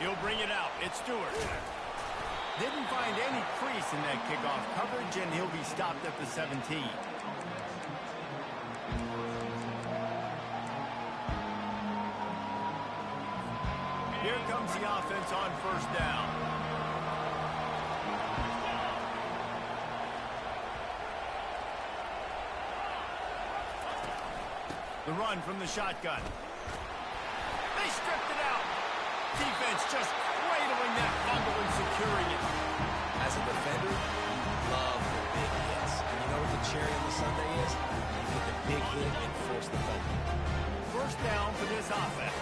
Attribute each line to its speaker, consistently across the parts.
Speaker 1: He'll bring it out. It's Stewart. Didn't find any crease in that kickoff coverage, and he'll be stopped at the 17. Here comes the offense on first down. The run from the shotgun. They stripped it out. Defense just cradling that fumble and securing it.
Speaker 2: As a defender, you love the big hits. And you know what the cherry on the sundae is? You get the big hit and force the fumble.
Speaker 1: First down for this offense.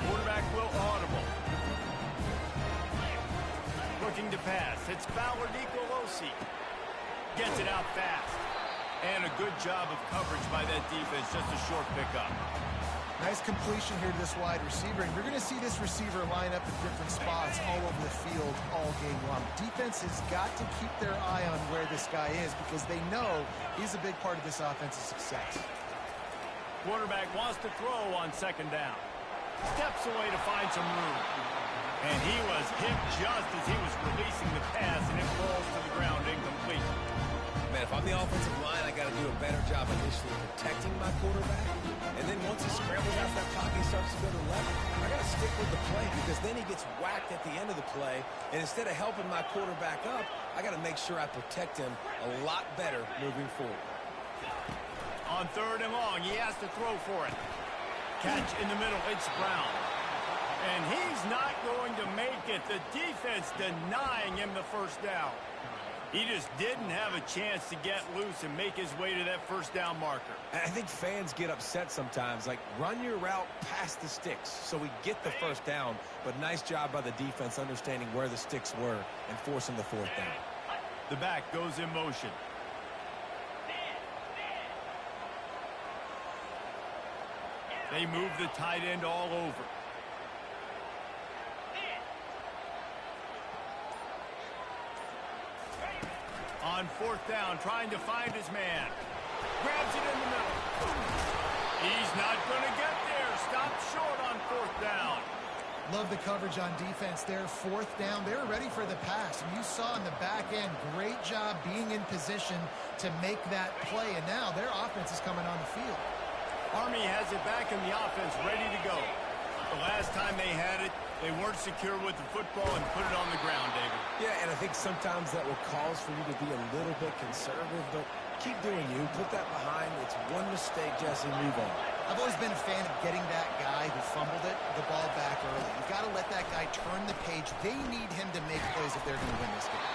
Speaker 1: Quarterback will audible. Looking to pass. It's Fowler Nicolosi. Gets it out fast. And a good job of coverage by that defense. Just a short pickup.
Speaker 3: Nice completion here to this wide receiver. And you're going to see this receiver line up in different spots all over the field all game long. Defense has got to keep their eye on where this guy is because they know he's a big part of this offense's success.
Speaker 1: Quarterback wants to throw on second down. Steps away to find some room. And he was hit just as he was releasing the pass, and it falls to the ground incomplete.
Speaker 2: Man, if I'm the offensive line, I got to do a better job initially protecting my quarterback. And then once he scrambles out that pocket, he starts to go to the left, I got to stick with the play because then he gets whacked at the end of the play. And instead of helping my quarterback up, I got to make sure I protect him a lot better moving forward.
Speaker 1: On third and long, he has to throw for it. Catch in the middle, it's Brown. And he's not going to make it. The defense denying him the first down. He just didn't have a chance to get loose and make his way to that first down marker.
Speaker 2: I think fans get upset sometimes, like run your route past the sticks so we get the first down, but nice job by the defense understanding where the sticks were and forcing the fourth down.
Speaker 1: The back goes in motion. They move the tight end all over. On fourth down, trying to find his man. Grabs it in the middle. He's not going to get there. Stopped short on fourth down.
Speaker 3: Love the coverage on defense there. Fourth down, they were ready for the pass. And you saw in the back end, great job being in position to make that play. And now their offense is coming on the field.
Speaker 1: Army has it back in the offense, ready to go. The last time they had it, they weren't secure with the football and put it on the ground, David.
Speaker 2: Yeah, and I think sometimes that will cause for you to be a little bit conservative, but keep doing you. Put that behind. It's one mistake, Jesse. Move on.
Speaker 3: I've always been a fan of getting that guy who fumbled it, the ball back early. You've got to let that guy turn the page. They need him to make plays if they're going to win this game.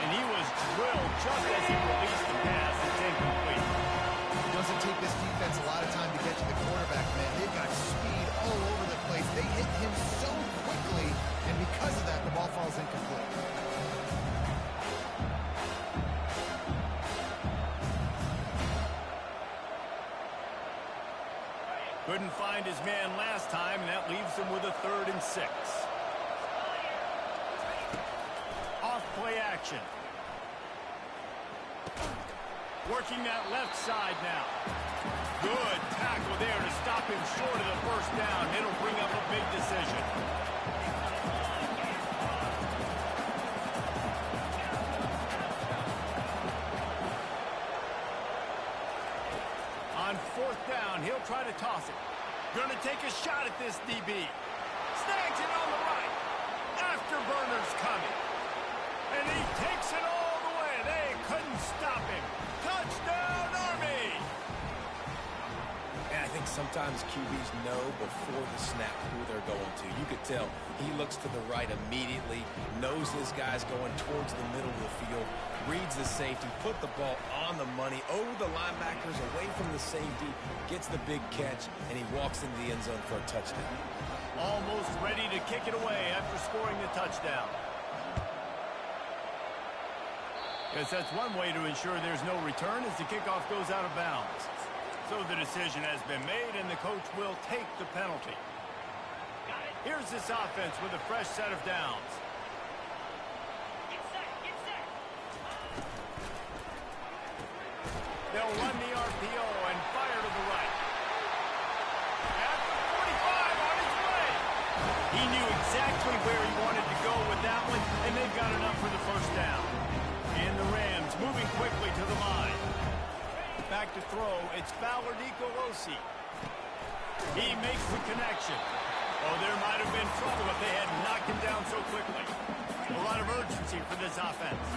Speaker 1: And he was drilled just as he released the pass. It's incomplete.
Speaker 3: It doesn't take this defense a lot of time to get to the quarterback, man. They've got speed all over the place. They hit him so quickly, and because of that, the ball falls incomplete.
Speaker 1: Couldn't find his man last time, and that leaves him with a 3rd and 6. Off play action. Working that left side now. Good tackle there to stop him short of the first down. It'll bring up a big decision. On fourth down, he'll try to toss it. Gonna take a shot at this DB. Snags it on the right. Afterburner's coming. And he takes it all the way. They couldn't stop him. Touchdown, Army!
Speaker 2: And I think sometimes QBs know before the snap who they're going to. You could tell he looks to the right immediately, knows this guy's going towards the middle of the field, reads the safety, put the ball on the money, over the linebackers, away from the safety, gets the big catch, and he walks into the end zone for a touchdown.
Speaker 1: Almost ready to kick it away after scoring the touchdown. Yes, that's one way to ensure there's no return as the kickoff goes out of bounds. So the decision has been made, and the coach will take the penalty. Here's this offense with a fresh set of downs. They'll run the RPO and fire to the right. At the 45 on his way. He knew exactly exactly where he wanted to go with that one, and they've got enough for the first down. And the Rams moving quickly to the line. Back to throw, it's Fowler Nicolosi. He makes the connection. Oh, there might have been trouble if they had knocked him down so quickly. A lot of urgency for this offense.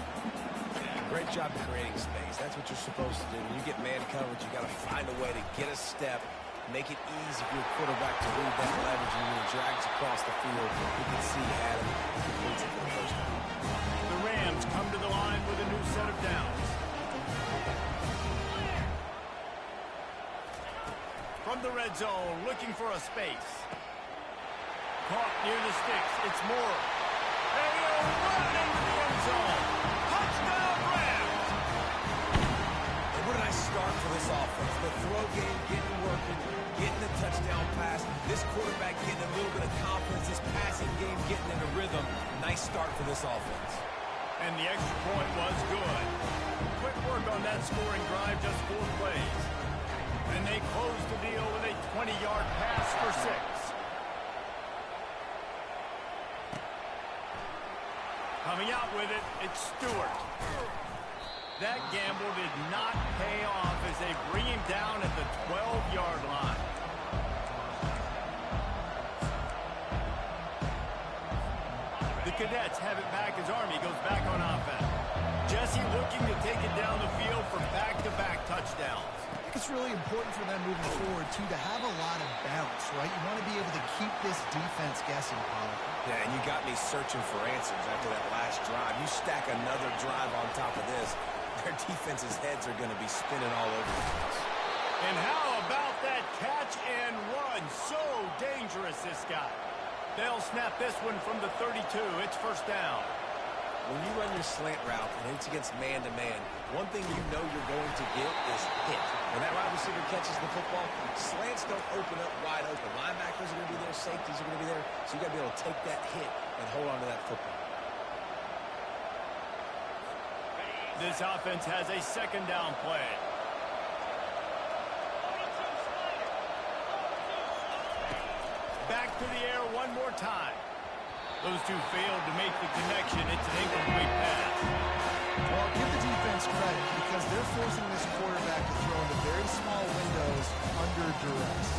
Speaker 2: Great job creating space. That's what you're supposed to do. When you get man coverage, you got to find a way to get a step, make it easy for your quarterback to read that leverage, and when he drags across the field, you can see Adam completes it for the first time.
Speaker 1: The Rams come to the line with a new set of downs. From the red zone, looking for a space. Caught near the sticks. It's Moore. And he'll run into the end zone. Touchdown, Rams!
Speaker 2: And where did I start for this offense? The throw game getting working, getting the touchdown pass. This quarterback getting a little bit of confidence. This passing game getting into rhythm. Nice start for this offense.
Speaker 1: And the extra point was good. Quick work on that scoring drive, just 4 plays. And they close the deal with a 20-yard pass for 6. Coming out with it, it's Stewart. That gamble did not pay off as they bring him down at the 12-yard line. The Cadets have it back as Army goes back on offense. Jesse looking to take it down the field for back-to-back touchdowns.
Speaker 3: It's really important for them moving forward, too, to have a lot of bounce, right? You want to be able to keep this defense guessing, Pollard.
Speaker 2: Yeah, and you got me searching for answers after that last drive. You stack another drive on top of this, their defense's heads are going to be spinning all over the place.
Speaker 1: And how about that catch and run? So dangerous, this guy. They'll snap this one from the 32. It's first down.
Speaker 2: When you run your slant route and it's against man-to-man, one thing you know you're going to get is hit. When that wide receiver catches the football, slants don't open up wide open. Linebackers are going to be there, safeties are going to be there, so you got to be able to take that hit and hold on to that football.
Speaker 1: This offense has a second down play. Back to the air one more time. Those two failed to make the connection. It's an incomplete pass.
Speaker 3: Well, give the defense credit because they're forcing this quarterback to throw into very small windows under duress.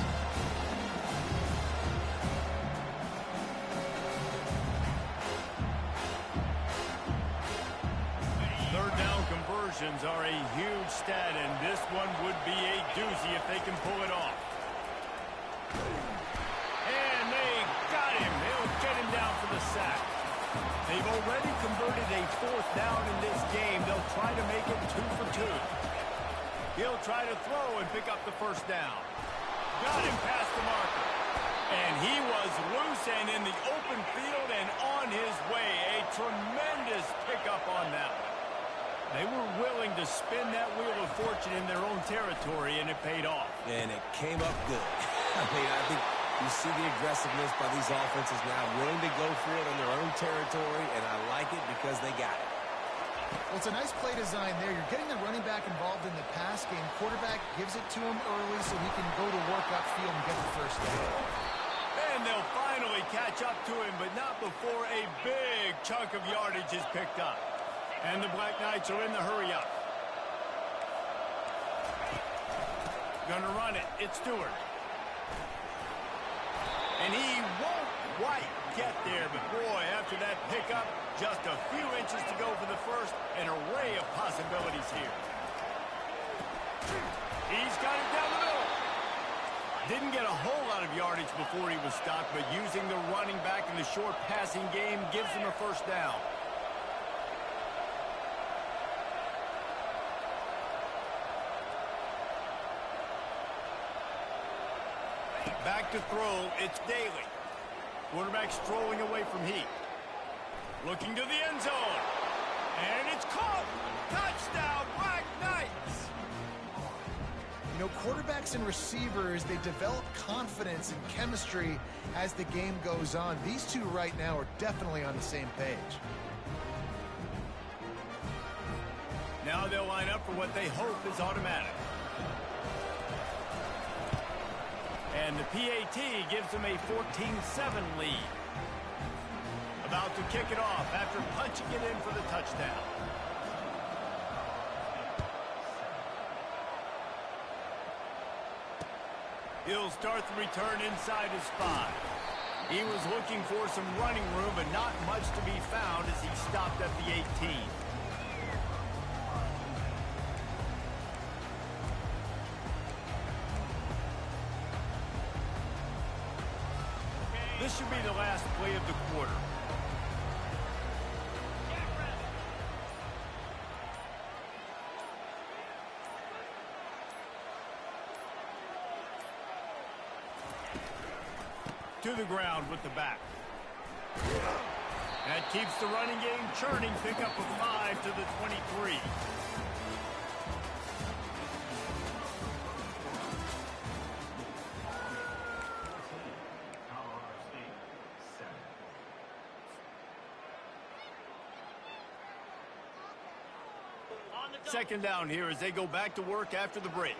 Speaker 1: Third down conversions are a huge stat, and this one would be a doozy if they can pull it off. And they got him. They'll get him down for the sack. They've already converted a 4th down in this game. They'll try to make it 2 for 2. He'll try to throw and pick up the first down. Got him past the marker. And he was loose and in the open field and on his way. A tremendous pickup on that one. They were willing to spin that wheel of fortune in their own territory, and it paid off.
Speaker 2: And it came up good. I think you see the aggressiveness by these offenses now, willing to go for it on their own territory, and I like it because they got it.
Speaker 3: Well, it's a nice play design there. You're getting the running back involved in the pass game. Quarterback gives it to him early so he can go to work upfield and get the first down.
Speaker 1: And they'll finally catch up to him, but not before a big chunk of yardage is picked up. And the Black Knights are in the hurry-up. Gonna run it. It's Stewart. And he won't quite get there, but boy, after that pickup, just a few inches to go for the first. An array of possibilities here. He's got it down the middle. Didn't get a whole lot of yardage before he was stopped, but using the running back in the short passing game gives him a first down. Back to throw, it's Daly. Quarterback strolling away from Heath. Looking to the end zone. And it's caught. Touchdown, Black Knights.
Speaker 3: You know, quarterbacks and receivers, they develop confidence and chemistry as the game goes on. These two right now are definitely on the same page.
Speaker 1: Now they'll line up for what they hope is automatic. And the PAT gives them a 14-7 lead. about to kick it off after punching it in for the touchdown. He'll start the return inside his 5. He was looking for some running room, but not much to be found as he stopped at the 18. This should be the last play of the quarter. To the ground with the back. That keeps the running game churning. Pick up a 5 to the 23. Second down here as they go back to work after the break.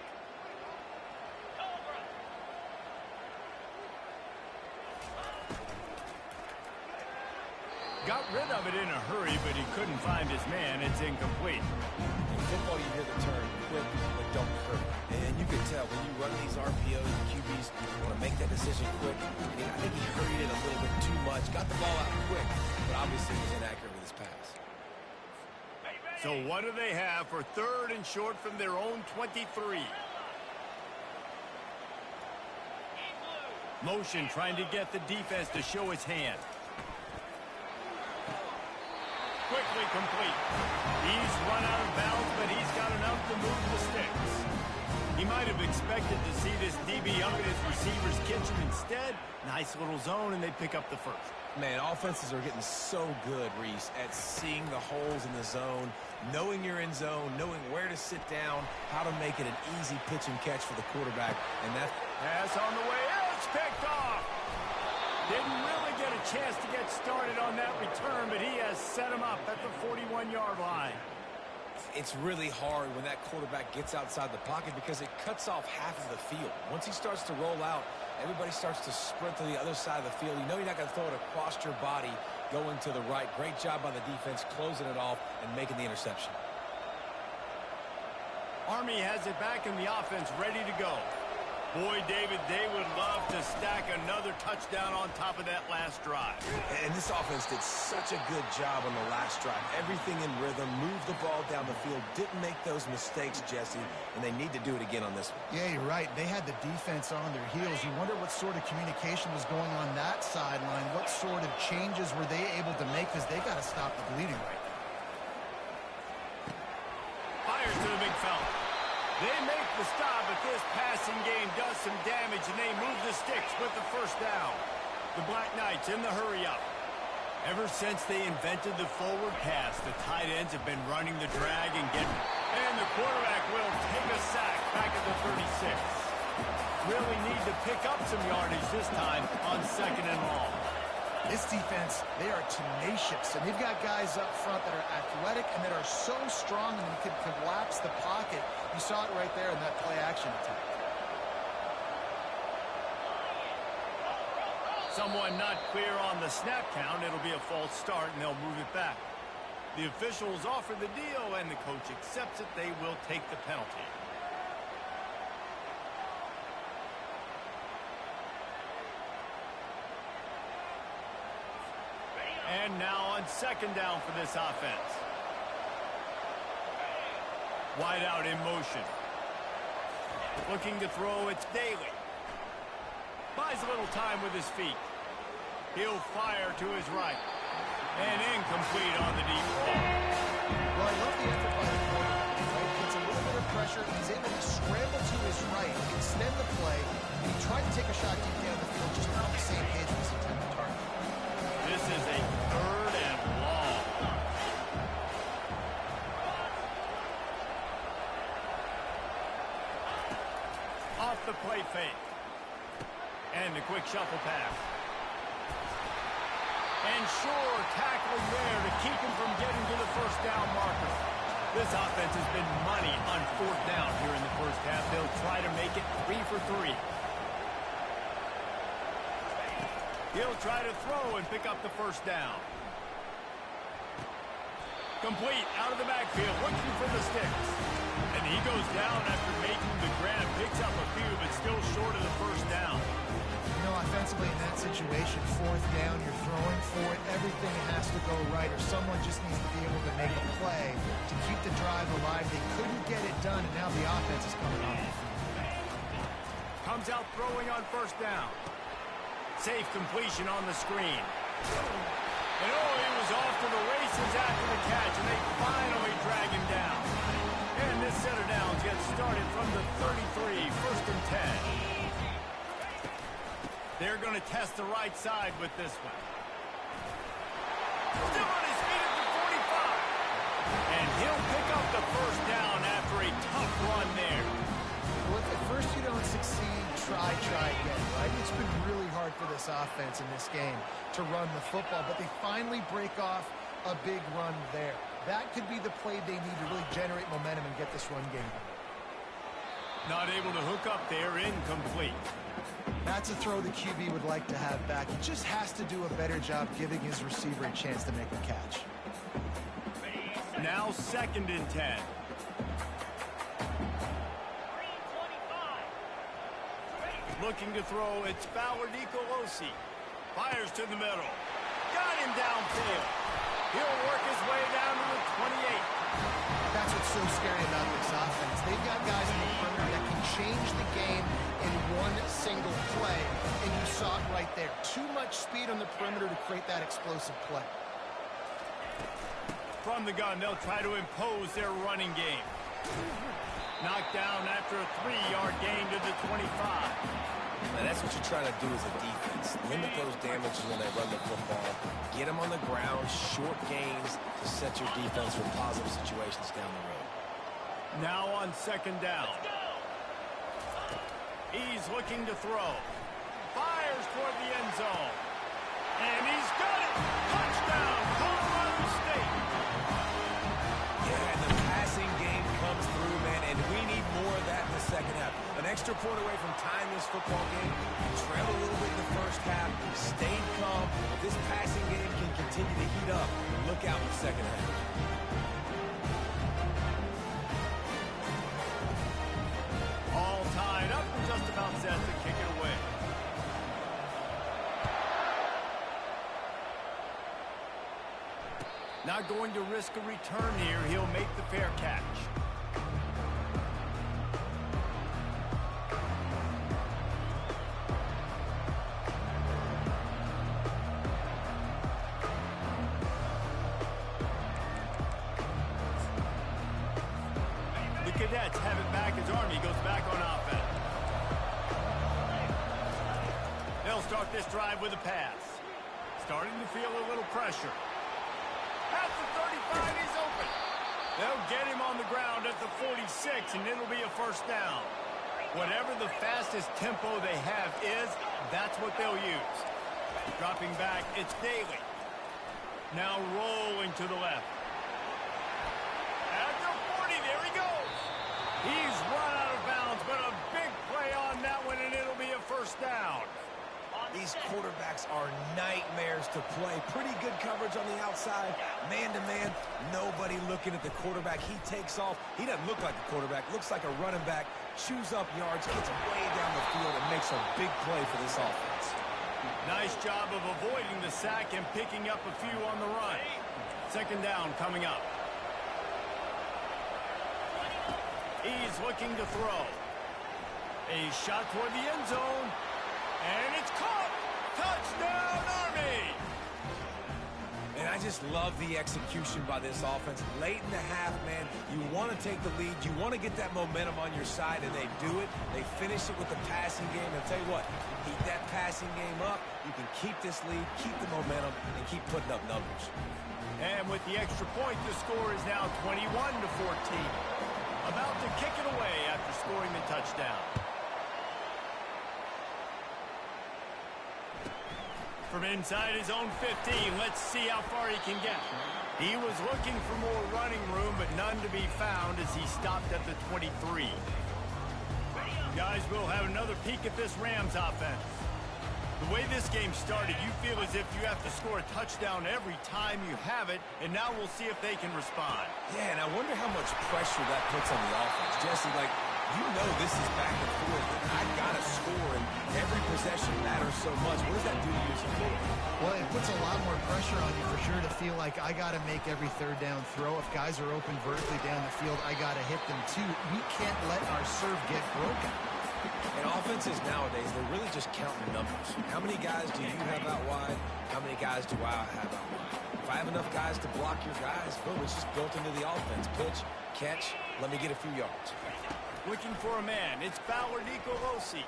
Speaker 1: Got rid of it in a hurry, but he couldn't find his man. It's incomplete.
Speaker 2: In football, you hear the term quick, but don't hurt. And you can tell when you run these RPOs, the QBs want to make that decision quick. And I think he hurried it a little bit too much. Got the ball out quick, but obviously was inaccurate with his pass.
Speaker 1: So what do they have for 3rd and short from their own 23? Motion trying to get the defense to show his hand. Quickly complete. He's run out of bounds, but he's got enough to move the sticks. He might have expected to see this DB up in his receiver's kitchen. Instead, nice little zone, and they pick up the first.
Speaker 2: Man, offenses are getting so good, Reese, at seeing the holes in the zone, knowing you're in zone, knowing where to sit down, how to make it an easy pitch and catch for the quarterback. And that
Speaker 1: pass on the way out. It's picked off. Didn't really get a chance to get started on that return, but he has set him up at the 41-yard line.
Speaker 2: It's really hard when that quarterback gets outside the pocket because it cuts off half of the field. Once he starts to roll out, everybody starts to sprint to the other side of the field. You know you're not going to throw it across your body going to the right. Great job by the defense closing it off and making the interception.
Speaker 1: Army has it back in the offense ready to go. Boy, David, they would love to stack another touchdown on top of that last drive.
Speaker 2: And this offense did such a good job on the last drive. Everything in rhythm, moved the ball down the field, didn't make those mistakes, Jesse, and they need to do it again on this one.
Speaker 3: Yeah, you're right. They had the defense on their heels. You wonder what sort of communication was going on that sideline. What sort of changes were they able to make, because they got to stop the bleeding right now.
Speaker 1: Fires to the big fella. They make the stop, but this passing game does some damage, and they move the sticks with the first down. The Black Knights in the hurry-up. Ever since they invented the forward pass, the tight ends have been running the drag and getting it. And the quarterback will take a sack back at the 36. Really need to pick up some yardage this time on 2nd and long.
Speaker 3: This defense, they are tenacious, and they've got guys up front that are athletic and that are so strong and can collapse the pocket. You saw it right there in that play-action attack.
Speaker 1: Someone not clear on the snap count. It'll be a false start, and they'll move it back. The officials offer the deal, and the coach accepts it. They will take the penalty. And now on 2nd down for this offense. Wide out in motion. Looking to throw, it's Daly. Buys a little time with his feet. He'll fire to his right. And incomplete on the deep ball.
Speaker 3: Well, I love the effort by the quarterback. Right? Gets a little bit of pressure. He's able to scramble to his right, extend the play, and he tried to take a shot deep down the field, just not on the same page with his intended target.
Speaker 1: This is a 3rd and long. Off the play fake. And the quick shuffle pass. And sure, tackling there to keep him from getting to the first down marker. This offense has been money on 4th down here in the first half. They'll try to make it 3 for 3. He'll try to throw and pick up the first down. Complete out of the backfield, looking for the sticks. And he goes down after making the grab, picks up a few, but still short of the first down.
Speaker 3: You know, offensively in that situation, fourth down, you're throwing for it. Everything has to go right, or someone just needs to be able to make a play to keep the drive alive. They couldn't get it done, and now the offense is coming off.
Speaker 1: Comes out throwing on first down. Safe completion on the screen. And he was off to the races after the catch, and they finally drag him down. And this set of downs gets started from the 33, first and 10. They're going to test the right side with this one. Still on his feet at the 45. And he'll pick up the first down after a tough run there.
Speaker 3: Well, if at first you don't succeed, try again, right? It's been really hard for this offense in this game to run the football, but they finally break off a big run there. That could be the play they need to really generate momentum and get this run game.
Speaker 1: Not able to hook up there, incomplete.
Speaker 3: That's a throw the QB would like to have back. He just has to do a better job giving his receiver a chance to make a catch.
Speaker 1: Now second and 10. Looking to throw, it's Fowler Nicolosi. Fires to the middle. Got him downfield. He'll work his way down to the 28.
Speaker 3: That's what's so scary about this offense. They've got guys in the perimeter that can change the game in one single play, and you saw it right there. Too much speed on the perimeter to create that explosive play.
Speaker 1: From the gun, they'll try to impose their running game. Knocked down after a 3-yard gain to the 25.
Speaker 2: Now that's what you're trying to do as a defense. Limit those damages when they run the football. Get them on the ground, short gains to set your defense for positive situations down the road.
Speaker 1: Now on second down. He's looking to throw. Fires toward the end zone. And he's got it! Touchdown, Colorado State!
Speaker 2: Yeah, and the passing game comes through, man, and we need more of that in the second half. An extra point away from tying this football game. Trailed a little bit in the first half, stayed calm. If this passing game can continue to heat up, look out in the second half.
Speaker 1: All tied up and just about set to kick it away. Not going to risk a return here. He'll make the fair catch. The Cadets have it back as Army goes back on offense. They'll start this drive with a pass. Starting to feel a little pressure. At the 35, he's open. They'll get him on the ground at the 46, and it'll be a first down. Whatever the fastest tempo they have is, that's what they'll use. Dropping back, it's Daly. Now rolling to the left. At the 40, there he goes. He's run out of bounds, but a big play on that one, and it'll be a first down.
Speaker 2: These quarterbacks are nightmares to play. Pretty good coverage on the outside. Man-to-man, nobody looking at the quarterback. He takes off. He doesn't look like a quarterback. Looks like a running back. Chews up yards, gets way down the field, and makes a big play for this offense.
Speaker 1: Nice job of avoiding the sack and picking up a few on the run. Second down coming up. He's looking to throw. A shot toward the end zone. And it's caught! Touchdown, Army!
Speaker 2: And I just love the execution by this offense. Late in the half, man, you want to take the lead. You want to get that momentum on your side, and they do it. They finish it with the passing game. And I'll tell you what, keep that passing game up. You can keep this lead, keep the momentum, and keep putting up numbers.
Speaker 1: And with the extra point, the score is now 21-14. About to kick it away after scoring the touchdown. From inside his own 15, let's see how far he can get. He was looking for more running room, but none to be found as he stopped at the 23. Guys, we'll have another peek at this Rams offense. The way this game started, you feel as if you have to score a touchdown every time you have it, and now we'll see if they can respond.
Speaker 2: Yeah, and I wonder how much pressure that puts on the offense. Jesse, like, you know this is back and forth, and I got to score, and every possession matters so much. What does that do to you as a quarterback?
Speaker 3: Well, it puts a lot more pressure on you for sure to feel like I got to make every third down throw. If guys are open vertically down the field, I got to hit them too. We can't let our serve get broken.
Speaker 2: And offenses nowadays, they're really just counting numbers. How many guys do you have out wide? How many guys do I have out wide? If I have enough guys to block your guys, boom, it's just built into the offense. Pitch, catch, let me get a few yards.
Speaker 1: Looking for a man. It's Ballard Nicolosi.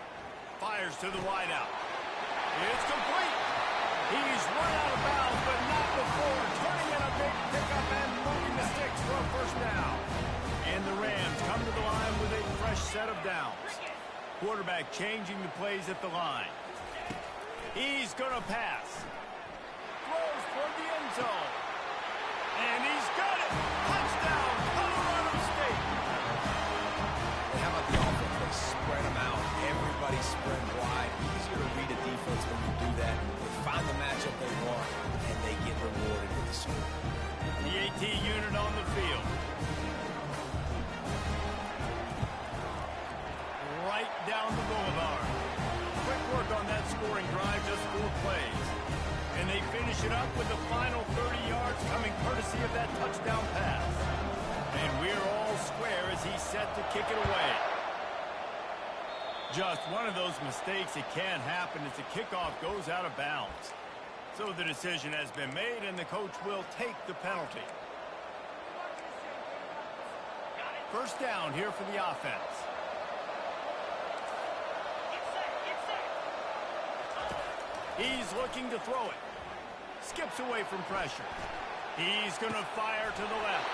Speaker 1: Fires to the wideout. It's complete. He's run out of bounds, but not before turning in a big pickup and moving the sticks for a first down. And the Rams come to the line with a fresh set of downs. Quarterback changing the plays at the line. He's going to pass. Throws toward the end zone. And he's got it. Touchdown, Colorado State.
Speaker 2: And how about the offense? They spread them out. Everybody spread wide. Easier to read a defense when you do that. They find the matchup they want, and they get rewarded with the score.
Speaker 1: The AT unit on the field. Right down the boulevard. Quick work on that scoring drive, just 4 plays. And they finish it up with the final 30 yards coming courtesy of that touchdown pass. And we're all square as he's set to kick it away. Just one of those mistakes. It can happen as the kickoff goes out of bounds. So the decision has been made, and the coach will take the penalty. First down here for the offense. He's looking to throw it. Skips away from pressure. He's going to fire to the left.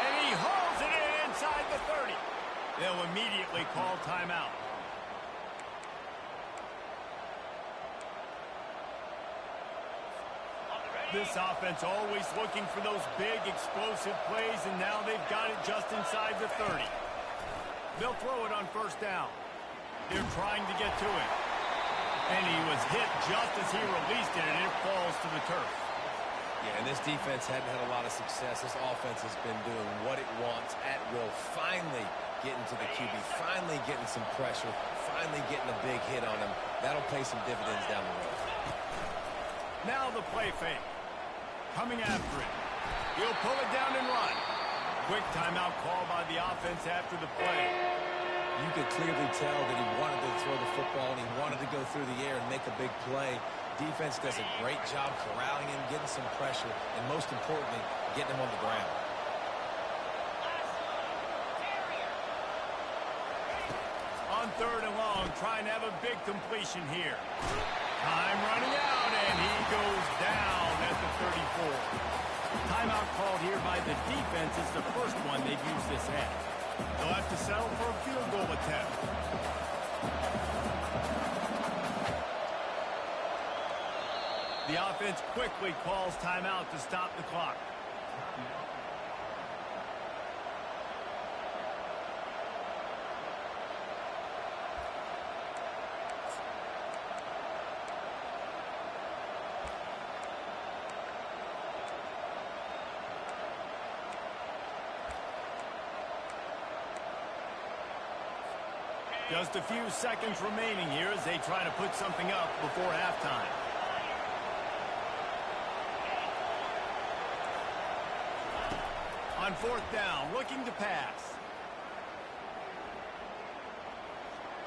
Speaker 1: And he hauls it in inside the 30. They'll immediately call timeout. This offense always looking for those big, explosive plays, and now they've got it just inside the 30. They'll throw it on first down. They're trying to get to it. And he was hit just as he released it, and it falls to the turf.
Speaker 2: Yeah, and this defense hadn't had a lot of success. This offense has been doing what it wants at will. Finally getting to the QB, finally getting some pressure, finally getting a big hit on him. That'll pay some dividends down the road.
Speaker 1: Now the play fake. Coming after it. He'll pull it down and run. Quick timeout call by the offense after the play.
Speaker 2: You could clearly tell that he wanted to throw the football and he wanted to go through the air and make a big play. Defense does a great job corralling him, getting some pressure, and most importantly, getting him on the ground.
Speaker 1: On third and long, trying to have a big completion here. Time running out, and he goes down at the 34. Timeout called here by the defense. It's the first one they've used this half. They'll have to settle for a field goal attempt. The offense quickly calls timeout to stop the clock. Just a few seconds remaining here as they try to put something up before halftime. On fourth down, looking to pass.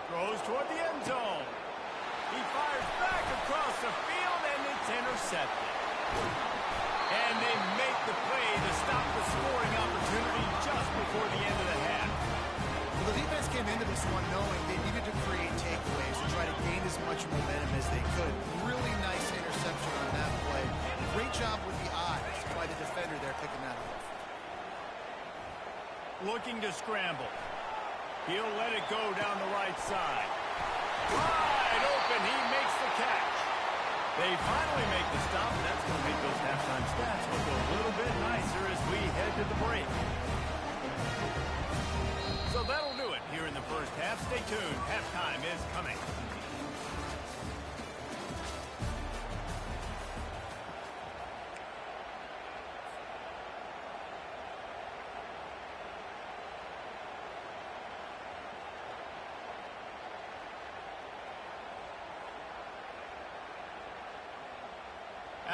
Speaker 1: Throws toward the end zone. He fires back across the field, and it's intercepted. And they make the play to stop the scoring opportunity just before the end of the half.
Speaker 3: Well, the defense came into this one knowing they needed to create takeaways and try to gain as much momentum as they could. Really nice interception on that play. Great job with the eyes by the defender there picking that up.
Speaker 1: Looking to scramble. He'll let it go down the right side. Wide open, he makes the catch. They finally make the stop, and that's going to make those halftime stats look a little bit nicer as we head to the break. So that'll do it here in the first half. Stay tuned. Halftime is coming.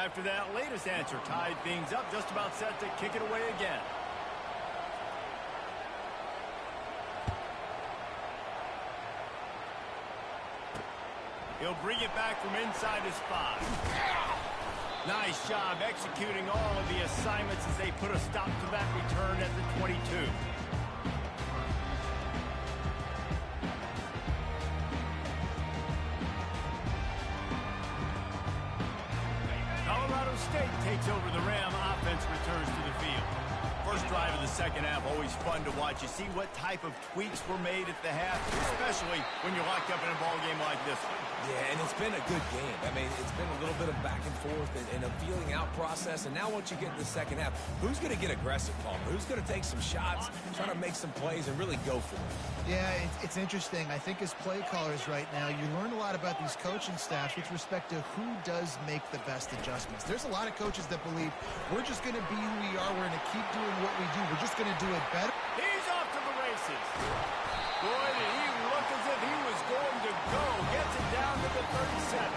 Speaker 1: After that latest answer, tied things up, just about set to kick it away again. He'll bring it back from inside his 5. Nice job executing all of the assignments as they put a stop to that return at the 22. Colorado State takes over the Ram. Offense returns to the field. First drive of the second half, always fun to watch. You see what type of tweaks were made at the half, especially when you're locked up in a ball game like this one.
Speaker 2: Yeah, and it's been a good game. I mean, it's been a little bit of back and forth and a feeling out process. And now once you get in the second half, who's going to get aggressive, Palmer? Who's going to take some shots, try to make some plays, and really go for it?
Speaker 3: Yeah, it's interesting. I think as play callers right now, you learn a lot about these coaching staffs with respect to who does make the best adjustments. There's a lot of coaches that believe we're just going to be who we are. We're going to keep doing what we do. We're just going to do it better.
Speaker 1: He's off to the races. Boy, did he look as if he was going to go. Gets it down to the 37.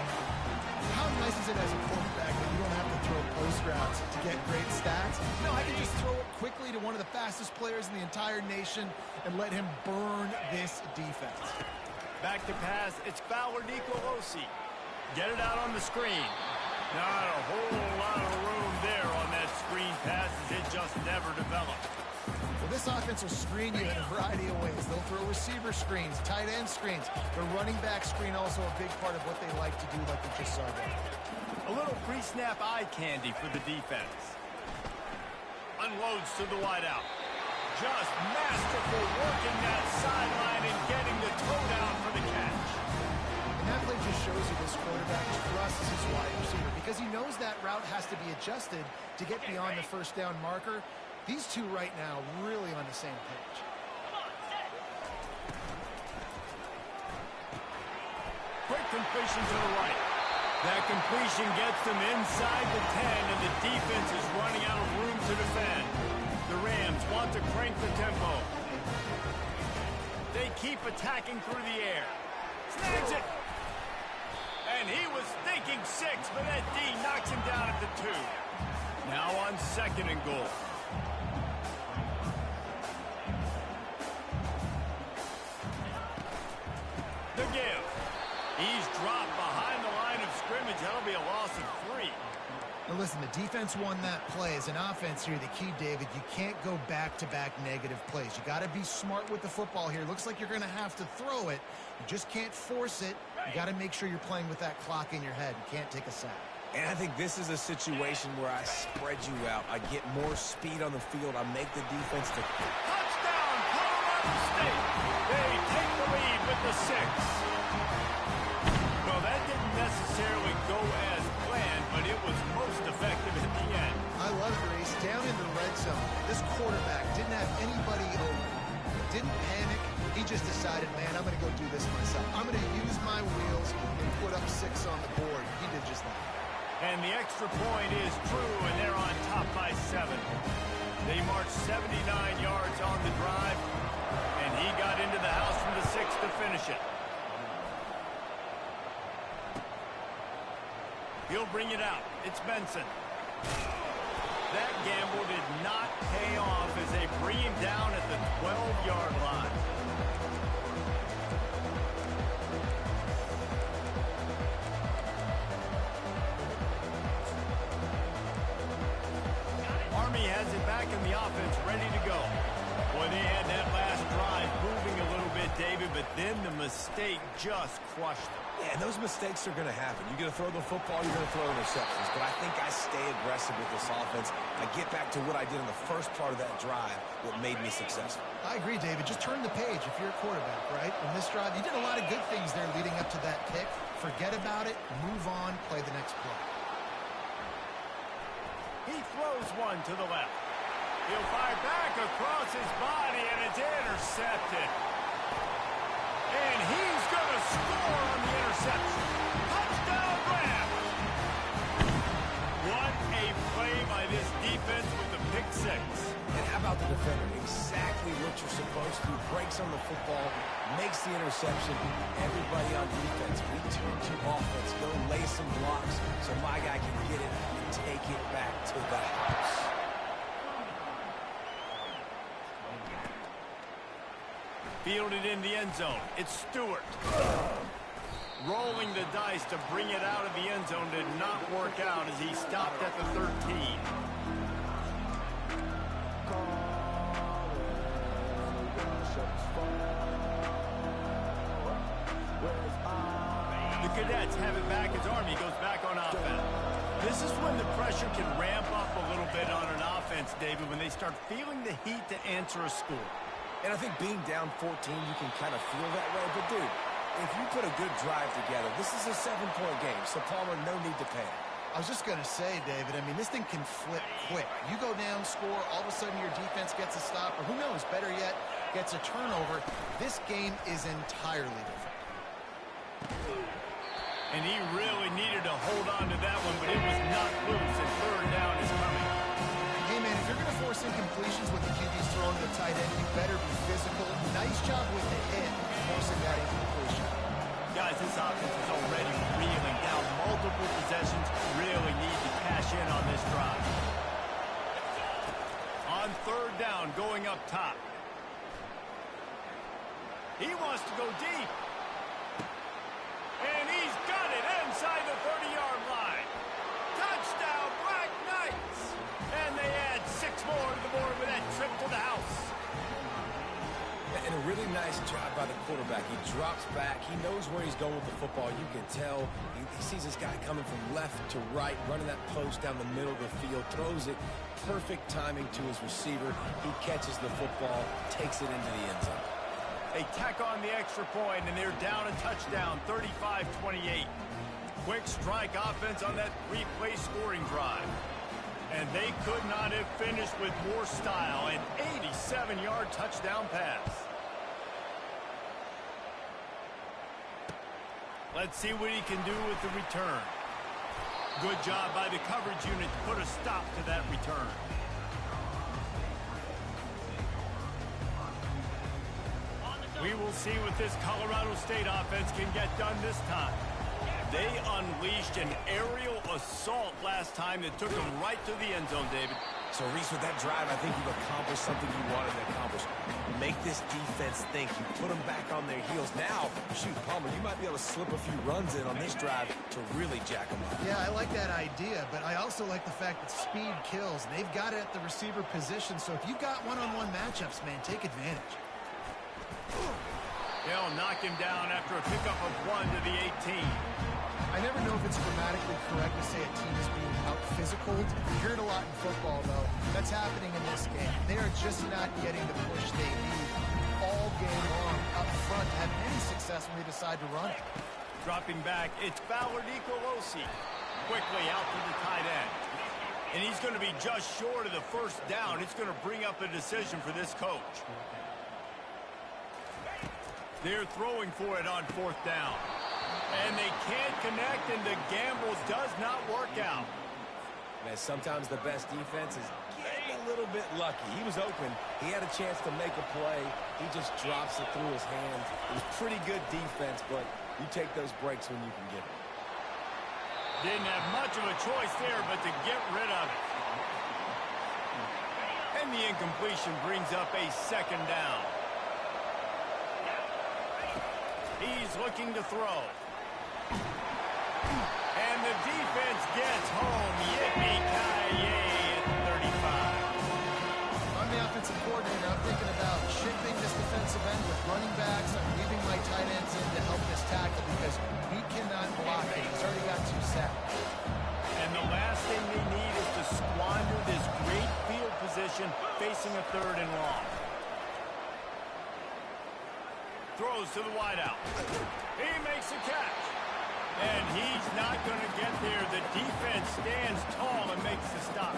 Speaker 3: How nice is it as a quarterback that you don't have to throw post routes to get great stats? No, I can just throw it quickly to one of the fastest players in the entire nation and let him burn this defense.
Speaker 1: Back to pass. It's Fowler Nicolosi. Get it out on the screen. Not a whole lot of room there on that screen pass as it just never developed.
Speaker 3: Well, this offense will screen you in a variety of ways. They'll throw receiver screens, tight end screens. The running back screen also a big part of what they like to do, like we just saw there.
Speaker 1: A little pre-snap eye candy for the defense. Unloads to the wideout. Just masterful working that sideline and getting the toe down for the catch.
Speaker 3: And that play just shows you this quarterback trusts his wide receiver because he knows that route has to be adjusted to get beyond the first down marker. These two right now really on the same page.
Speaker 1: Quick completion to the right. That completion gets them inside the 10, and the defense is running out of room to defend. The Rams want to crank the tempo. They keep attacking through the air. Snags it. And he was thinking 6, but that D knocks him down at the 2. Now on 2nd and goal. The give. He's dropped behind the line of scrimmage. That'll be a loss of 3.
Speaker 3: Now listen, the defense won that play. As an offense here, the key, David, you can't go back-to-back negative plays. You got to be smart with the football here. Looks like you're going to have to throw it. You just can't force it. You got to make sure you're playing with that clock in your head. You can't take a sack.
Speaker 2: And I think this is a situation where I spread you out. I get more speed on the field. I make the defense to...
Speaker 1: Touchdown, Colorado State. They take the lead with the 6. Well, that didn't necessarily go as planned, but it was most effective at the end.
Speaker 3: I love it, Reese. Down in the red zone, this quarterback didn't have anybody open. Didn't panic. He just decided, man, I'm going to go do this myself. I'm going to use my wheels and put up 6 on the board. He did just that.
Speaker 1: And the extra point is true, and they're on top by 7. They marched 79 yards on the drive, and he got into the house from the 6 to finish it. He'll bring it out. It's Benson. That gamble did not pay off as they bring him down at the 12-yard line. Army has it back in the offense, ready to go. Boy, they had that last drive moving a little bit, David, but then the mistake just crushed them.
Speaker 2: Yeah, those mistakes are going to happen. You're going to throw the football, you're going to throw interceptions. But I think I stay aggressive with this offense. I get back to what I did in the first part of that drive, what made me successful.
Speaker 3: I agree, David. Just turn the page if you're a quarterback, right? In this drive, you did a lot of good things there leading up to that pick. Forget about it, move on, play the next play.
Speaker 1: He throws one to the left. He'll fire back across his body, and it's intercepted. And he's going to score on the interception. Touchdown, Rams! What a play by this defense with the pick 6.
Speaker 2: And how about the defender? Exactly what you're supposed to do. Breaks checks on the football, makes the interception. Everybody on defense, we turn to offense. Go lay some blocks so my guy can get it and take it back to the house.
Speaker 1: Fielded in the end zone. It's Stewart. Rolling the dice to bring it out of the end zone did not work out as he stopped at the 13. The Cadets have it back as Army goes back on offense. This is when the pressure can ramp up a little bit on an offense, David, when they start feeling the heat to answer a score.
Speaker 2: And I think being down 14, you can kind of feel that way. But, dude, if you put a good drive together, this is a 7-point game, so Palmer, no need to panic.
Speaker 3: I was just going to say, David, I mean, this thing can flip quick. You go down, score, all of a sudden your defense gets a stop, or who knows, better yet, gets a turnover. This game is entirely different.
Speaker 1: And he really needed to hold on to that one, but it was not loose, and third down is coming.
Speaker 3: Hey, man, if you're going to force incompletions with the QB's throwing the tight end, you better be physical. Nice job with the hit, forcing that incompletion.
Speaker 1: Guys, this offense is already reeling down multiple possessions. Really need to cash in on this drive. On third down, going up top. He wants to go deep. And he's got it inside the 30-yard line. Touchdown, Black Knights! And they add 6 more to the board with that trip to the house.
Speaker 2: And a really nice job by the quarterback. He drops back. He knows where he's going with the football. You can tell. He sees this guy coming from left to right, running that post down the middle of the field, throws it. Perfect timing to his receiver. He catches the football, takes it into the end zone.
Speaker 1: They tack on the extra point, and they're down a touchdown, 35-28. Quick strike offense on that 3-play scoring drive. And they could not have finished with more style. An 87-yard touchdown pass. Let's see what he can do with the return. Good job by the coverage unit to put a stop to that return. We will see what this Colorado State offense can get done this time. They unleashed an aerial assault last time that took them right to the end zone, David.
Speaker 2: So, Reese, with that drive, I think you've accomplished something you wanted to accomplish. Make this defense think. You put them back on their heels. Now, shoot, Palmer, you might be able to slip a few runs in on this drive to really jack them up.
Speaker 3: Yeah, I like that idea, but I also like the fact that speed kills. They've got it at the receiver position, so if you've got one-on-one matchups, man, take advantage.
Speaker 1: They'll knock him down after a pickup of 1 to the 18.
Speaker 3: I never know if it's grammatically correct to say a team is being out-physical. You hear it a lot in football, though. That's happening in this game. They are just not getting the push they need all game long up front to have any success when they decide to run it.
Speaker 1: Dropping back, it's Ballard Nicolosi. Quickly out to the tight end. And he's going to be just short of the first down. It's going to bring up a decision for this coach. They're throwing for it on 4th down. And they can't connect, and the gamble does not work out.
Speaker 2: Man, sometimes the best defense is getting a little bit lucky. He was open. He had a chance to make a play. He just drops it through his hands. It was pretty good defense, but you take those breaks when you can get it.
Speaker 1: Didn't have much of a choice there but to get rid of it. And the incompletion brings up a 2nd down. He's looking to throw. And the defense gets home. Yippee-ki-yay at 35.
Speaker 3: I'm the offensive coordinator. I'm thinking about shifting this defensive end with running backs. I'm leaving my tight ends in to help this tackle because we cannot block it. He's already got 2 sacks.
Speaker 1: And the last thing they need is to squander this great field position facing a 3rd and long. Throws to the wideout. He makes a catch. And he's not going to get there. The defense stands tall and makes the stop.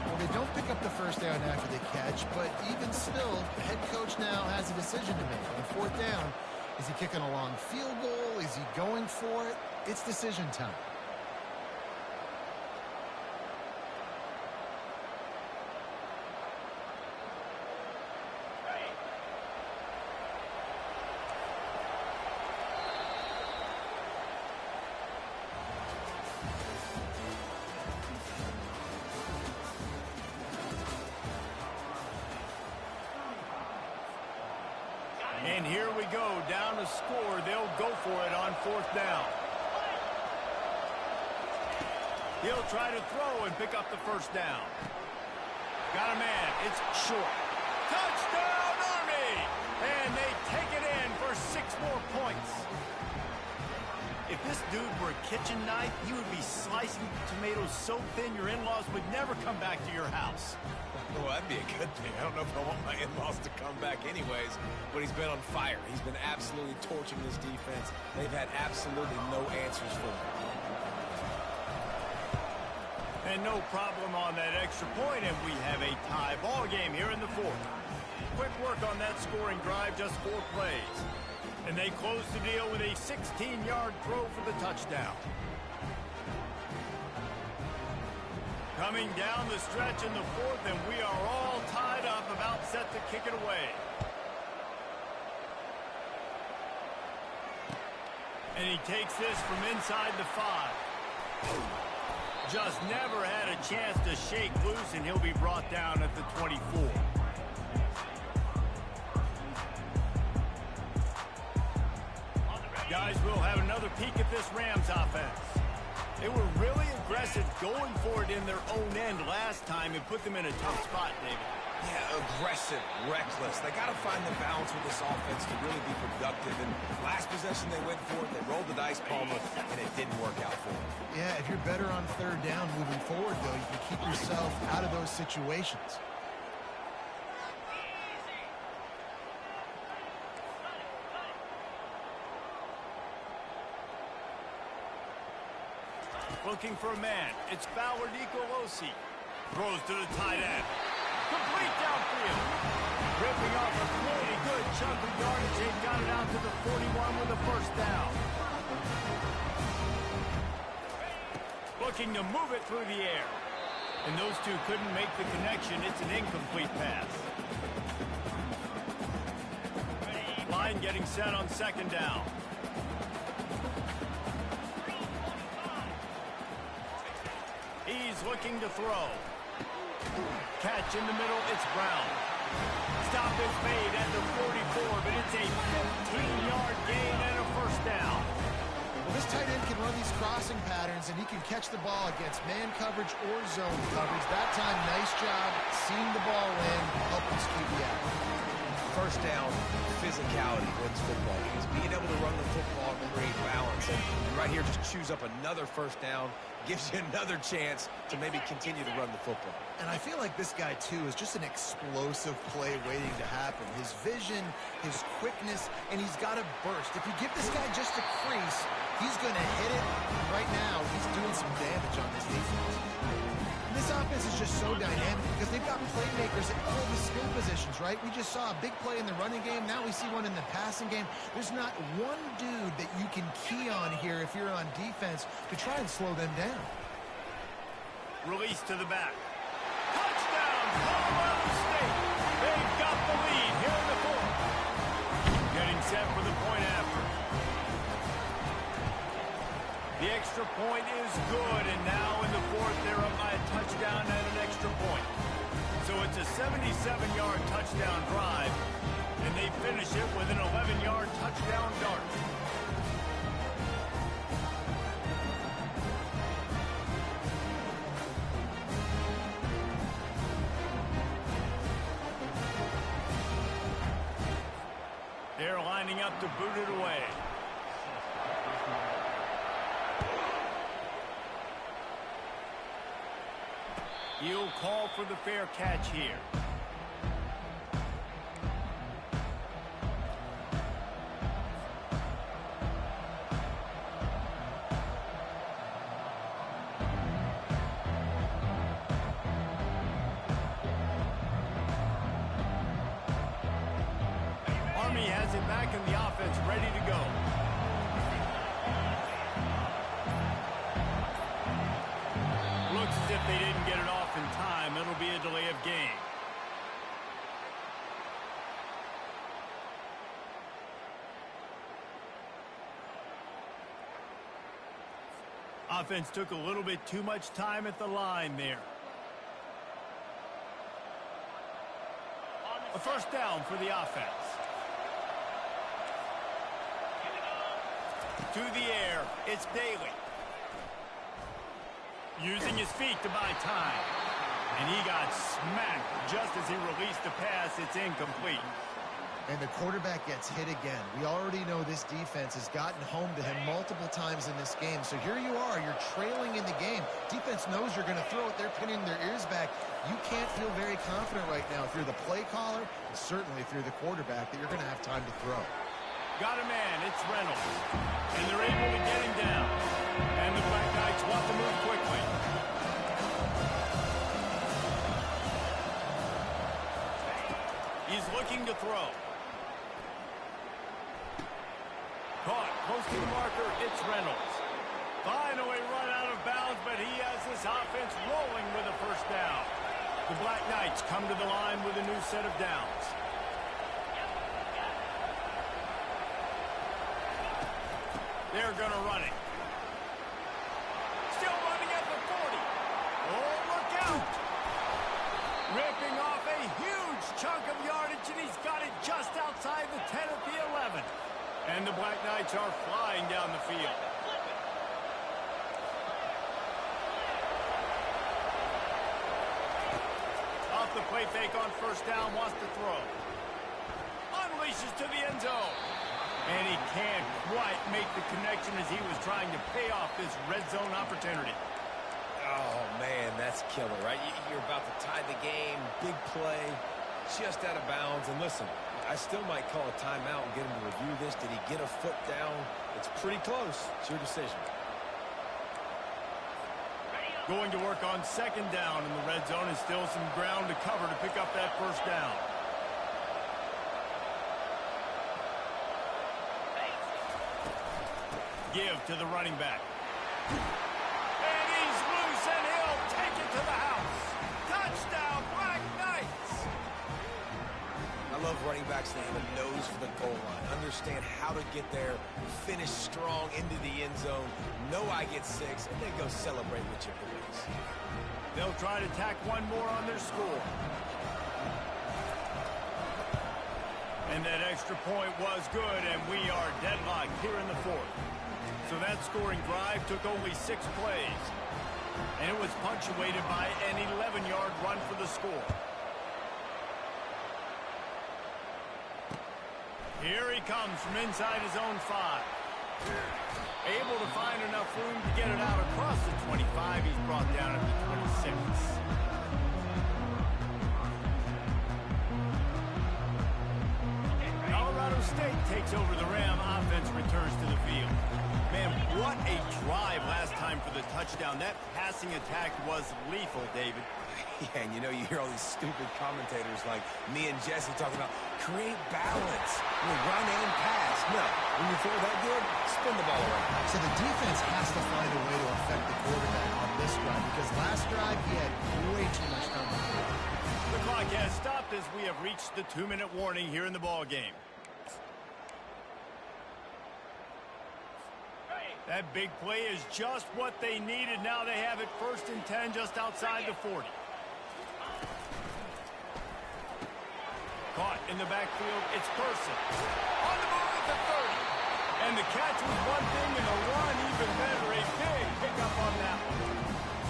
Speaker 3: Well, they don't pick up the first down after the catch, but even still, the head coach now has a decision to make. On 4th down, is he kicking a long field goal? Is he going for it? It's decision time.
Speaker 1: And here we go, down to score. They'll go for it on 4th down. He'll try to throw and pick up the 1st down. Got a man. It's short. Touchdown, Army! And they take it in for 6 more points. If this dude were a kitchen knife, he would be slicing tomatoes so thin your in-laws would never come back to your house.
Speaker 2: Well, that'd be a good thing. I don't know if I want my in-laws to come back anyways, but he's been on fire. He's been absolutely torching this defense. They've had absolutely no answers for him.
Speaker 1: And no problem on that extra point, and we have a tie ball game here in the 4th. Quick work on that scoring drive, just 4 plays. And they close the deal with a 16-yard throw for the touchdown. Coming down the stretch in the 4th, and we are all tied up, about set to kick it away. And he takes this from inside the 5. Just never had a chance to shake loose, and he'll be brought down at the 24. Guys, we'll have another peek at this Rams offense. They were really aggressive going for it in their own end last time and put them in a tough spot, David.
Speaker 2: Yeah, aggressive, reckless. They got to find the balance with this offense to really be productive. And last possession they went for it, they rolled the dice, Palmer, and it didn't work out for them.
Speaker 3: Yeah, if you're better on 3rd down moving forward, though, you can keep yourself out of those situations.
Speaker 1: Looking for a man. It's Fowler Nicolosi. Throws to the tight end. Complete downfield. Ripping off a pretty good chunk of yardage. They got it out to the 41 with a 1st down. Looking to move it through the air. And those two couldn't make the connection. It's an incomplete pass. Line getting set on 2nd down. He's looking to throw. Catch in the middle, it's Brown. Stop is made at the 44, but it's a 15-yard gain and a 1st down.
Speaker 3: Well, this tight end can run these crossing patterns, and he can catch the ball against man coverage or zone coverage. That time, nice job seeing the ball in, helping his QB out.
Speaker 2: 1st down, physicality wins football games. Being able to run the football and create balance. And right here, just choose up another 1st down, gives you another chance to maybe continue to run the football.
Speaker 3: And I feel like this guy, too, is just an explosive play waiting to happen. His vision, his quickness, and he's got a burst. If you give this guy just a crease, he's going to hit it. And right now, he's doing some damage on this defense. This offense is just so dynamic because they've got playmakers at all the skill positions, right? We just saw a big play in the running game. Now we see one in the passing game. There's not one dude that you can key on here if you're on defense to try and slow them down.
Speaker 1: Release to the back. Touchdown, Colorado State. They've got the lead here in the 4th. Getting set for the point after. The extra point is good, and now in the 4th, they're up by a touchdown and an extra point. So it's a 77-yard touchdown drive, and they finish it with an 11-yard touchdown dart. They're lining up to boot it away. He'll call for the fair catch here. Army has it back in the offense, ready to go. Looks as if they didn't get it off in time. It'll be a delay of game. Offense took a little bit too much time at the line there. A 1st down for the offense. To the air, it's Daly. Using his feet to buy time. And he got smacked just as he released the pass. It's incomplete.
Speaker 3: And the quarterback gets hit again. We already know this defense has gotten home to him multiple times in this game. So here you are, you're trailing in the game. Defense knows you're going to throw it. They're pinning their ears back. You can't feel very confident right now if you're the play caller, and certainly if you're the quarterback, that you're going to have time to throw.
Speaker 1: Got a man, it's Reynolds. And they're able to get him down. And the Black Knights want to move quickly. He's looking to throw. Caught close to the marker, it's Reynolds. Finally run out of bounds, but he has this offense rolling with a first down. The Black Knights come to the line with a new set of downs. They're going to run it. Still running at the 40. Oh, look out! Ripping off a huge chunk of yardage, and he's got it just outside the 10 at the 11. And the Black Knights are flying down the field. Off the play fake on first down, wants to throw. Unleashes to the end zone. And he can't quite make the connection as he was trying to pay off this red zone opportunity.
Speaker 2: Oh, man, that's killer, right? You're about to tie the game, big play, just out of bounds. And listen, I still might call a timeout and get him to review this. Did he get a foot down? It's pretty close. It's your decision.
Speaker 1: Going to work on second down in the red zone, and still some ground to cover to pick up that first down. Give to the running back. And he's loose, and he'll take it to the house. Touchdown, Black Knights!
Speaker 2: I love running backs that have a nose for the goal line. Understand how to get there, finish strong into the end zone, know I get 6, and then go celebrate with your boys.
Speaker 1: They'll try to tack one more on their score. And that extra point was good, and we are deadlocked here in the fourth. So that scoring drive took only 6 plays. And it was punctuated by an 11-yard run for the score. Here he comes from inside his own 5. Able to find enough room to get it out across the 25. He's brought down at the 26. Colorado State takes over the Ram. Offense returns to the field. Man, what a drive last time for the touchdown. That passing attack was lethal, David.
Speaker 2: Yeah, and you know, you hear all these stupid commentators like me and Jesse talking about create balance. Run and pass. No, when you throw that good, spin the ball around.
Speaker 3: So the defense has to find a way to affect the quarterback on this drive, because last drive he had way too much time to throw.
Speaker 1: The clock has stopped as we have reached the 2-minute warning here in the ball game. That big play is just what they needed. Now they have it 1st and 10 just outside the 40. Caught in the backfield, it's Person. On the move at the 30. And the catch was one thing, and the run even better. A big pickup on that one.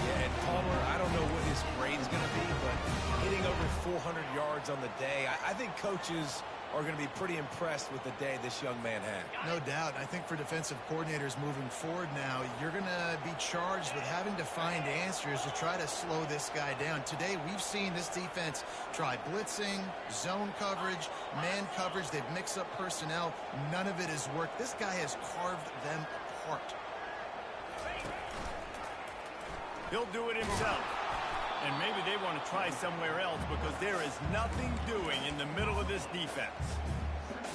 Speaker 2: Yeah, and Palmer, I don't know what his grade's going to be, but hitting over 400 yards on the day, I think coaches are going to be pretty impressed with the day this young man had.
Speaker 3: No doubt. I think for defensive coordinators moving forward now, you're going to be charged with having to find answers to try to slow this guy down. Today, we've seen this defense try blitzing, zone coverage, man coverage. They've mixed up personnel. None of it has worked. This guy has carved them apart.
Speaker 1: He'll do it himself. And maybe they want to try somewhere else because there is nothing doing in the middle of this defense.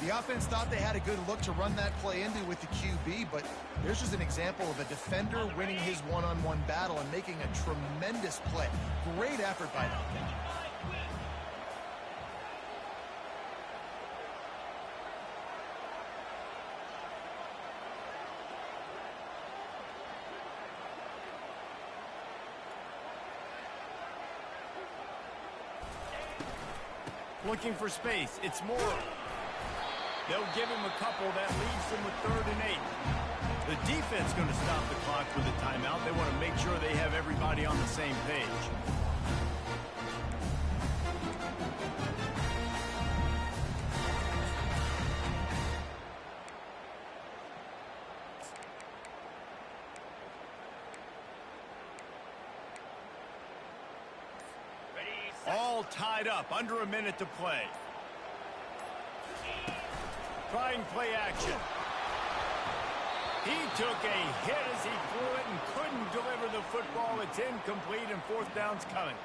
Speaker 3: The offense thought they had a good look to run that play into with the QB, but there's just an example of a defender winning his one-on-one battle and making a tremendous play. Great effort by that guy.
Speaker 1: Looking for space. It's Morrow. They'll give him a couple. That leaves him with 3rd and 8. defense going to stop the clock with a timeout. They want to make sure they have everybody on the same page. All tied up, under a minute to play. Trying play action. He took a hit as he threw it and couldn't deliver the football. It's incomplete and fourth down's coming.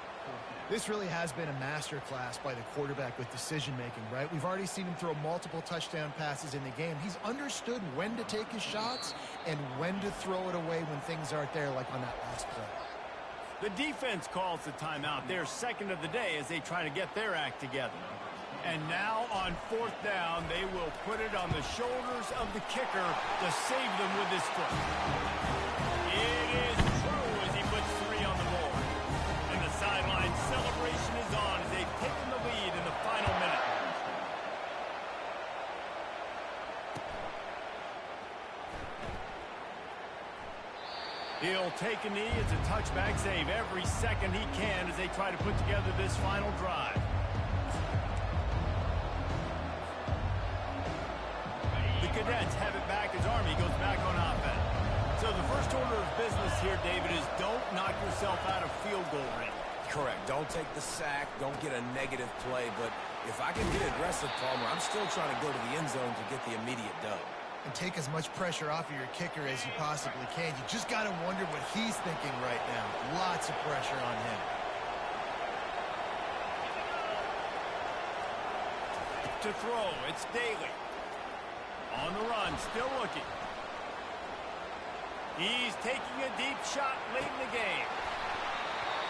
Speaker 3: This really has been a master class by the quarterback with decision-making, right? We've already seen him throw multiple touchdown passes in the game. He's understood when to take his shots and when to throw it away when things aren't there, like on that last play.
Speaker 1: The defense calls the timeout, their second of the day, as they try to get their act together. And now on fourth down, they will put it on the shoulders of the kicker to save them with his foot. It is true as he puts 3 on the board. And the sideline celebration is on as they've taken the lead in the final minute. He'll take a knee. It's a touchback save every second he can as they try to put together this final drive. The Cadets have it back as Army goes back on offense. So the first order of business here, David, is don't knock yourself out of field goal range.
Speaker 2: Correct. Don't take the sack. Don't get a negative play. But if I can get aggressive, Palmer, I'm still trying to go to the end zone to get the immediate dub.
Speaker 3: And take as much pressure off of your kicker as you possibly can. You just got to wonder what he's thinking right now. Lots of pressure on him.
Speaker 1: To throw, it's Daly. On the run, still looking. He's taking a deep shot late in the game.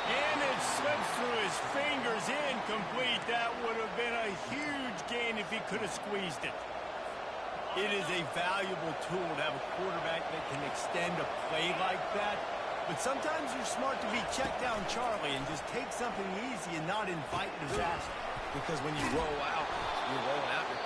Speaker 1: And it slips through his fingers, incomplete. That would have been a huge gain if he could have squeezed it. It is a valuable tool to have a quarterback that can extend a play like that. But sometimes you're smart to be check down Charlie and just take something easy and not invite disaster.
Speaker 2: Because when you roll out, you're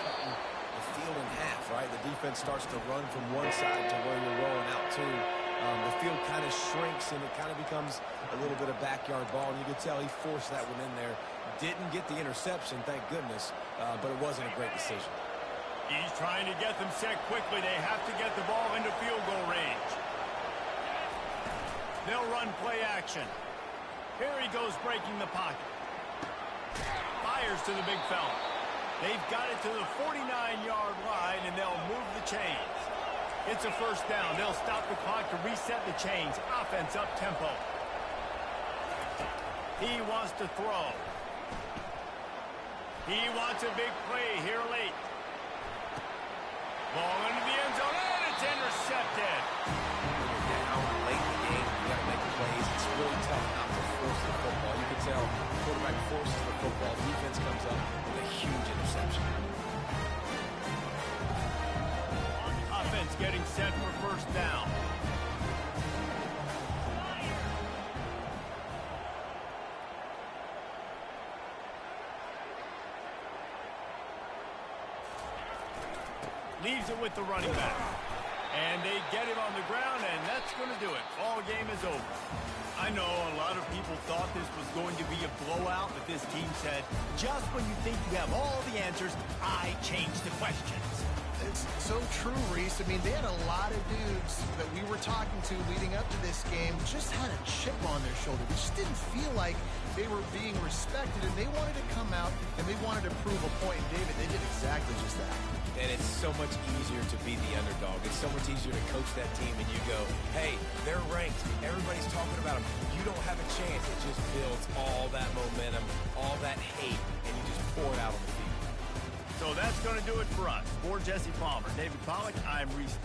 Speaker 2: cutting the field in half, right? The defense starts to run from one side to where you're rolling out to. The field kind of shrinks, and it kind of becomes a little bit of backyard ball. And you could tell he forced that one in there. Didn't get the interception, thank goodness, but it wasn't a great decision.
Speaker 1: He's trying to get them set quickly. They have to get the ball into field goal range. They'll run play action. Here he goes breaking the pocket. Fires to the big fella. They've got it to the 49-yard line, and they'll move the chains. It's a first down. They'll stop the clock to reset the chains. Offense up tempo. He wants to throw. He wants a big play here late. Ball into the end zone, and it's intercepted.
Speaker 2: When you're down late in the game, you got to make plays. It's really tough not to force the football. You can tell the quarterback forces the football. Defense comes up with a huge interception.
Speaker 1: Offense getting set for first down. Leaves it with the running back. And they get him on the ground, and that's going to do it. Ball game is over. I know a lot of people thought this was going to be a blowout, but this team said, just when you think you have all the answers, I change the questions.
Speaker 3: It's so true, Reese. I mean, they had a lot of dudes that we were talking to leading up to this game just had a chip on their shoulder. They just didn't feel like they were being respected, and they wanted to come out, and they wanted to prove a point. And David, they did exactly just that.
Speaker 2: And it's so much easier to be the underdog. It's so much easier to coach that team and you go, hey, they're ranked. Everybody's talking about them. You don't have a chance. It just builds all that momentum, all that hate, and you just pour it out on the field.
Speaker 1: So that's going to do it for us. For Jesse Palmer, David Pollack, I'm Reese.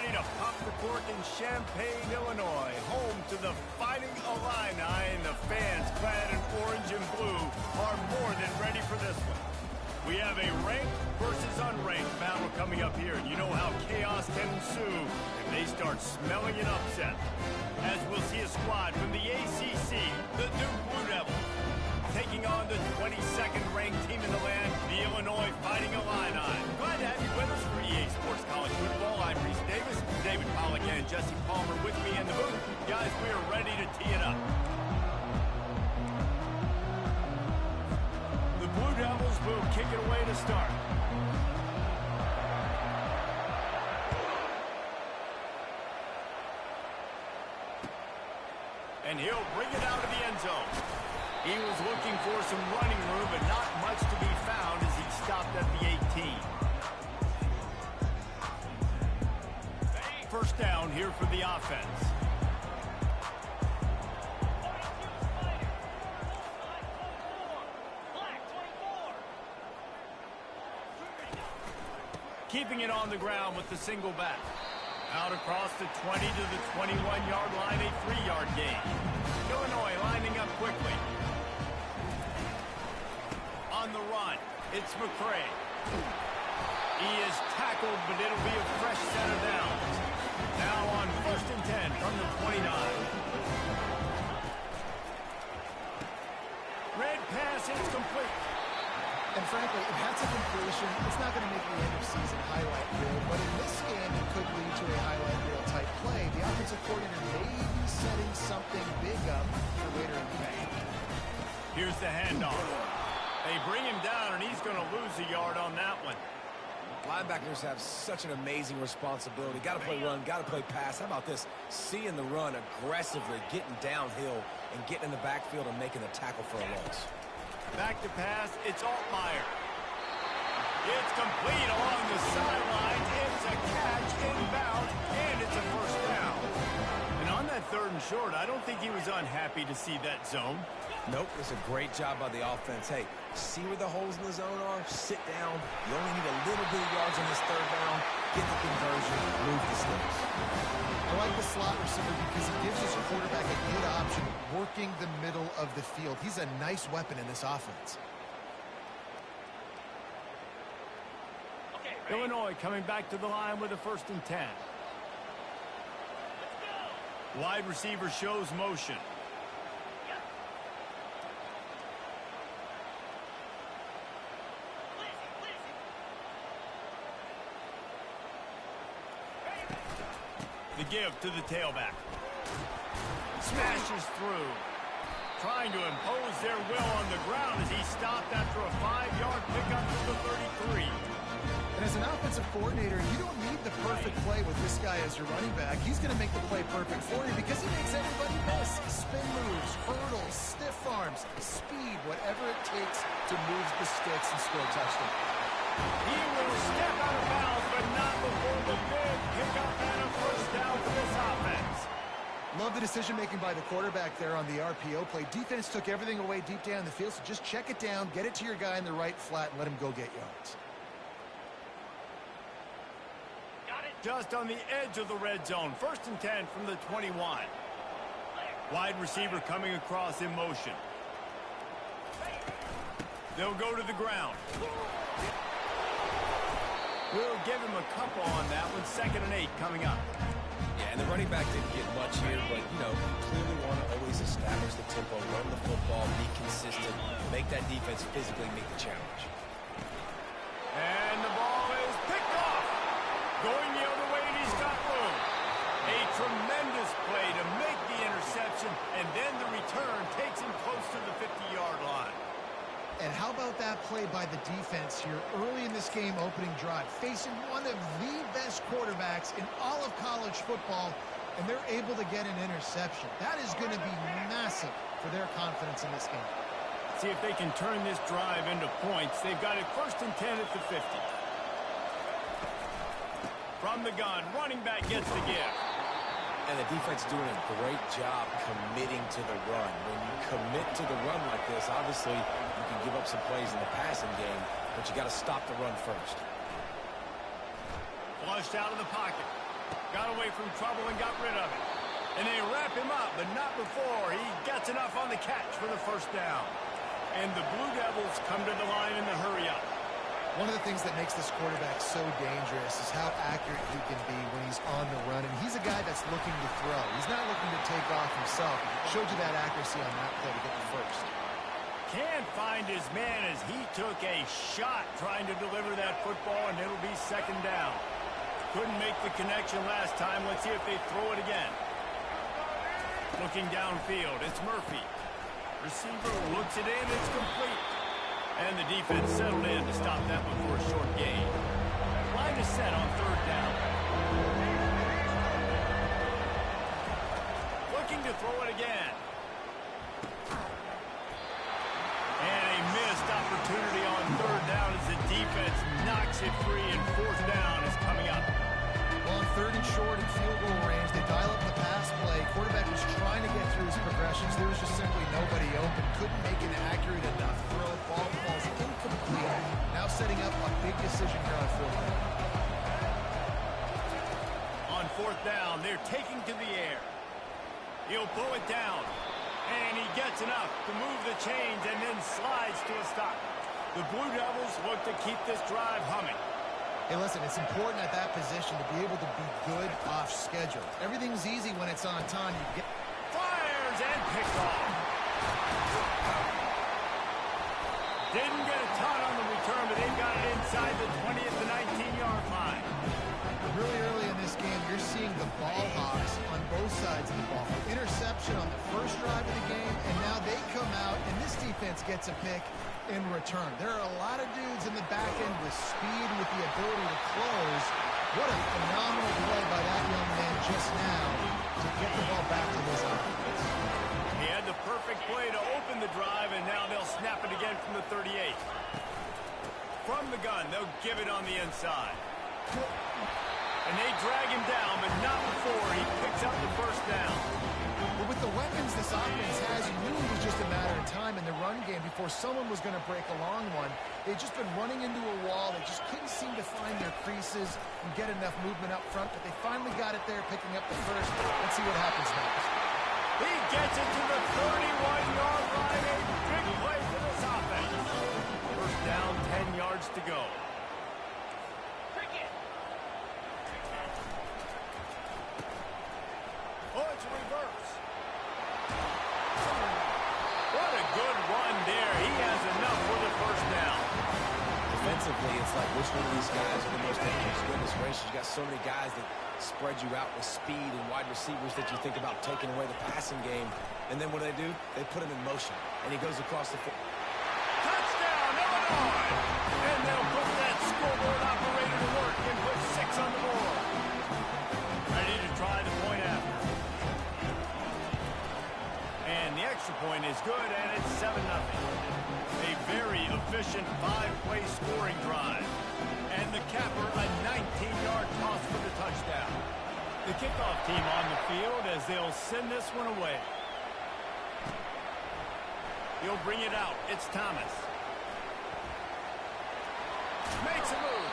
Speaker 1: ready to pop the cork in Champaign, Illinois, home to the Fighting Illini, and the fans clad in orange and blue are more than ready for this one. We have a ranked versus unranked battle coming up here, and you know how chaos can ensue if they start smelling an upset. As we'll see a squad from the ACC, the Duke Blue Devils, taking on the 22nd ranked team in the land, the Illinois Fighting Illini. Glad to have you with us for EA Sports College Football. I'm Reese Davis, David Pollack and Jesse Palmer with me in the booth. Guys, we are ready to tee it up. The Blue Devils will kick it away to start. And he'll bring it out of the end zone. He was looking for some running room, but not much to be found as he stopped at the 18. First down here for the offense. Keeping it on the ground with the single back. Out across the 20 to the 21-yard line, a 3-yard gain. Illinois lining up quickly. On the run, it's McCray. He is tackled, but it'll be a fresh set of downs. Now on 1st and 10 from the 29. Red pass is complete.
Speaker 3: And frankly, if that's a completion, it's not going to make the end-of-season highlight reel, but in this game, it could lead to a highlight reel type play. The offensive coordinator may be setting something big up for later in the game.
Speaker 1: Here's the handoff. They bring him down, and he's going to lose a yard on that one.
Speaker 2: Linebackers have such an amazing responsibility. Got to play run, got to play pass. How about this? Seeing the run aggressively, getting downhill, and getting in the backfield and making the tackle for a loss.
Speaker 1: Back to pass, it's Altmaier. It's complete along the sideline. It's a catch inbound, and it's a first down. And on that 3rd and short, I don't think he was unhappy to see that zone.
Speaker 2: Nope, it's a great job by the offense. Hey, see where the holes in the zone are? Sit down. You only need a little bit of yards on this 3rd down. Get the conversion, move the sticks.
Speaker 3: I like the slot receiver because he gives us a quarterback a good option working the middle of the field. He's a nice weapon in this offense.
Speaker 1: Illinois coming back to the line with a 1st and 10. Wide receiver shows motion. The give to the tailback. Smashes through. Trying to impose their will on the ground as he stopped after a 5-yard pickup to the 33.
Speaker 3: And as an offensive coordinator, you don't need the perfect play with this guy as your running back. He's going to make the play perfect for you because he makes everybody miss. Spin moves, hurdles, stiff arms, speed, whatever it takes to move the sticks and score a touchdown.
Speaker 1: He will step out of bounds, but not before the big pickup and a first down for this offense.
Speaker 3: Love the decision-making by the quarterback there on the RPO play. Defense took everything away deep down the field, so just check it down, get it to your guy in the right flat, and let him go get yards.
Speaker 1: Just on the edge of the red zone. 1st and 10 from the 21. Wide receiver coming across in motion. They'll go to the ground. We'll give him a couple on that one. 2nd and 8 coming up.
Speaker 2: Yeah, and the running back didn't get much here, but, you know, clearly want to always establish the tempo, run the football, be consistent, make that defense physically meet the challenge.
Speaker 1: And the ball is picked off. Going the other way, and he's got room. A tremendous play to make the interception, and then the return takes him close to the 50-yard line.
Speaker 3: And how about that play by the defense here early in this game opening drive, facing one of the best quarterbacks in all of college football, and they're able to get an interception. That is going to be massive for their confidence in this game.
Speaker 1: See if they can turn this drive into points. They've got it 1st and 10 at the 50. From the gun, running back gets the give.
Speaker 2: And the defense doing a great job committing to the run. When you commit to the run like this, obviously you can give up some plays in the passing game, but you got to stop the run first.
Speaker 1: Flushed out of the pocket. Got away from trouble and got rid of it. And they wrap him up, but not before he gets enough on the catch for the first down. And the Blue Devils come to the line in the hurry-up.
Speaker 3: One of the things that makes this quarterback so dangerous is how accurate he can be when he's on the run. And he's a guy that's looking to throw. He's not looking to take off himself. Showed you that accuracy on that play to get the first.
Speaker 1: Can't find his man as he took a shot trying to deliver that football, and it'll be second down. Couldn't make the connection last time. Let's see if they throw it again. Looking downfield, it's Murphy. Receiver looks it in, it's complete. And the defense settled in to stop that before a short gain. Line is set on third down. Looking to throw it again. And a missed opportunity on third down as the defense knocks it free, and fourth down is coming up.
Speaker 3: Well, on third and short in field goal range, they dial up the pass play. Quarterback was trying to get through his progressions. There was just simply nobody open. Couldn't make an accurate enough throw. Ball falls incomplete. Now setting up a big decision here on fourth down.
Speaker 1: On fourth down, they're taking to the air. He'll pull it down. And he gets enough to move the chains and then slides to a stop. The Blue Devils look to keep this drive humming.
Speaker 3: Hey, listen, it's important at that position to be able to be good off schedule. Everything's easy when it's on time. You get
Speaker 1: Fires and picked off. Didn't get a ton on the return, but they got it inside the 20 at the 19-yard line.
Speaker 3: Really early in this game, you're seeing the ball hawks on both sides of the ball. Interception on the first drive of the game, and now they come out, and this defense gets a pick in return. There are a lot of dudes in the back end with speed, with the ability to close. What a phenomenal play by that young man just now to get the ball back to his offense.
Speaker 1: He had the perfect play to open the drive, and now they'll snap it again from the 38. From the gun, they'll give it on the inside. And they drag him down, but not before he picks up the first down.
Speaker 3: But with the weapons this offense has, you knew it was just a matter of time in the run game before someone was going to break a long one. They'd just been running into a wall. They just couldn't seem to find their creases and get enough movement up front, but they finally got it there, picking up the first. Let's see what happens next.
Speaker 1: He gets it to the 31-yard line. A big play for this offense. First down, 10 yards to go. Oh, it's a reverse. What a good run there. He has enough for the first down.
Speaker 2: Defensively, it's like which one of these guys are the most dangerous? Goodness gracious, you got so many guys that spread you out with speed and wide receivers that you think about taking away the passing game. And then what do? They put him in motion, and he goes across the field.
Speaker 1: Touchdown, Illinois! And they'll put that scoreboard operator to work and put 6 on the board. Ready to try the point after. And the extra point is good, and it's 7-0. A very efficient 5-play scoring drive. And the capper, a 19-yard toss for the touchdown. The kickoff team on the field as they'll send this one away. He'll bring it out. It's Thomas. Makes a move.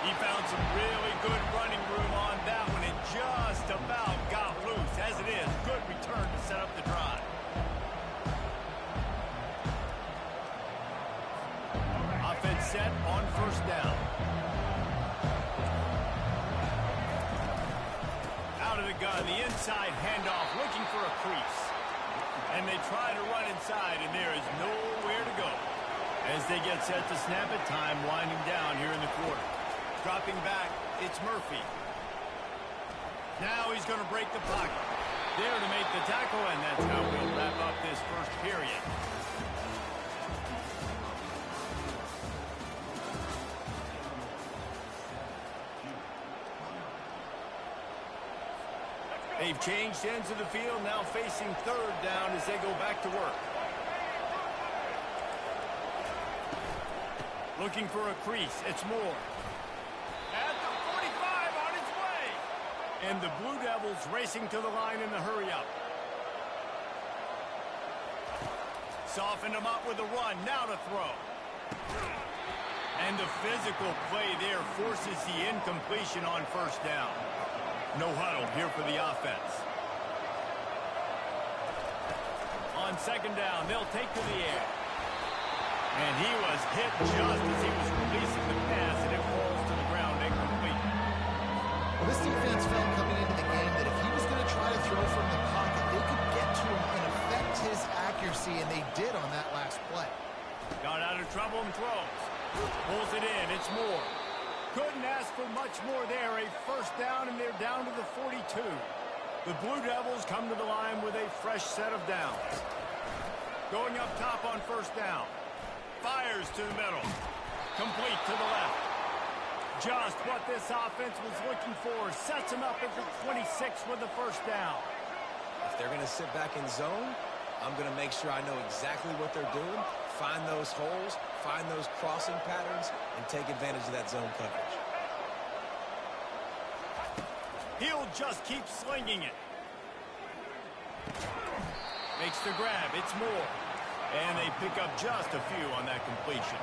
Speaker 1: He found some really good running room on that one and just about got loose. As it is, good return to set up the drive. Offense set on first down. Out of the gun, the inside handoff, looking for a crease. And they try to run inside, and there is nowhere to go. As they get set to snap it, time winding down here in the quarter. Dropping back, it's Murphy. Now he's going to break the pocket. There to make the tackle, and that's how we'll wrap up this first period. They've changed ends of the field, now facing third down as they go back to work. Looking for a crease, it's Moore. At the 45 on its way. And the Blue Devils racing to the line in the hurry-up. Softened them up with a run, now to throw. And the physical play there forces the incompletion on first down. No huddle here for the offense. On second down, they'll take to the air. And he was hit just as he was releasing the pass, and it falls to the ground incomplete.
Speaker 3: Well, this defense felt coming into the game that if he was going to try to throw from the pocket, they could get to him and affect his accuracy, and they did on that last play.
Speaker 1: Got out of trouble and throws. Pulls it in. It's Moore. Couldn't ask for much more there. A first down, and they're down to the 42. The Blue Devils come to the line with a fresh set of downs. Going up top on first down. Fires to the middle. Complete to the left. Just what this offense was looking for. Sets them up at the 26 with the first down.
Speaker 2: If they're going to sit back in zone, I'm going to make sure I know exactly what they're doing, find those holes, find those crossing patterns, and take advantage of that zone coverage.
Speaker 1: He'll just keep slinging it. Makes the grab. It's Moore. And they pick up just a few on that completion.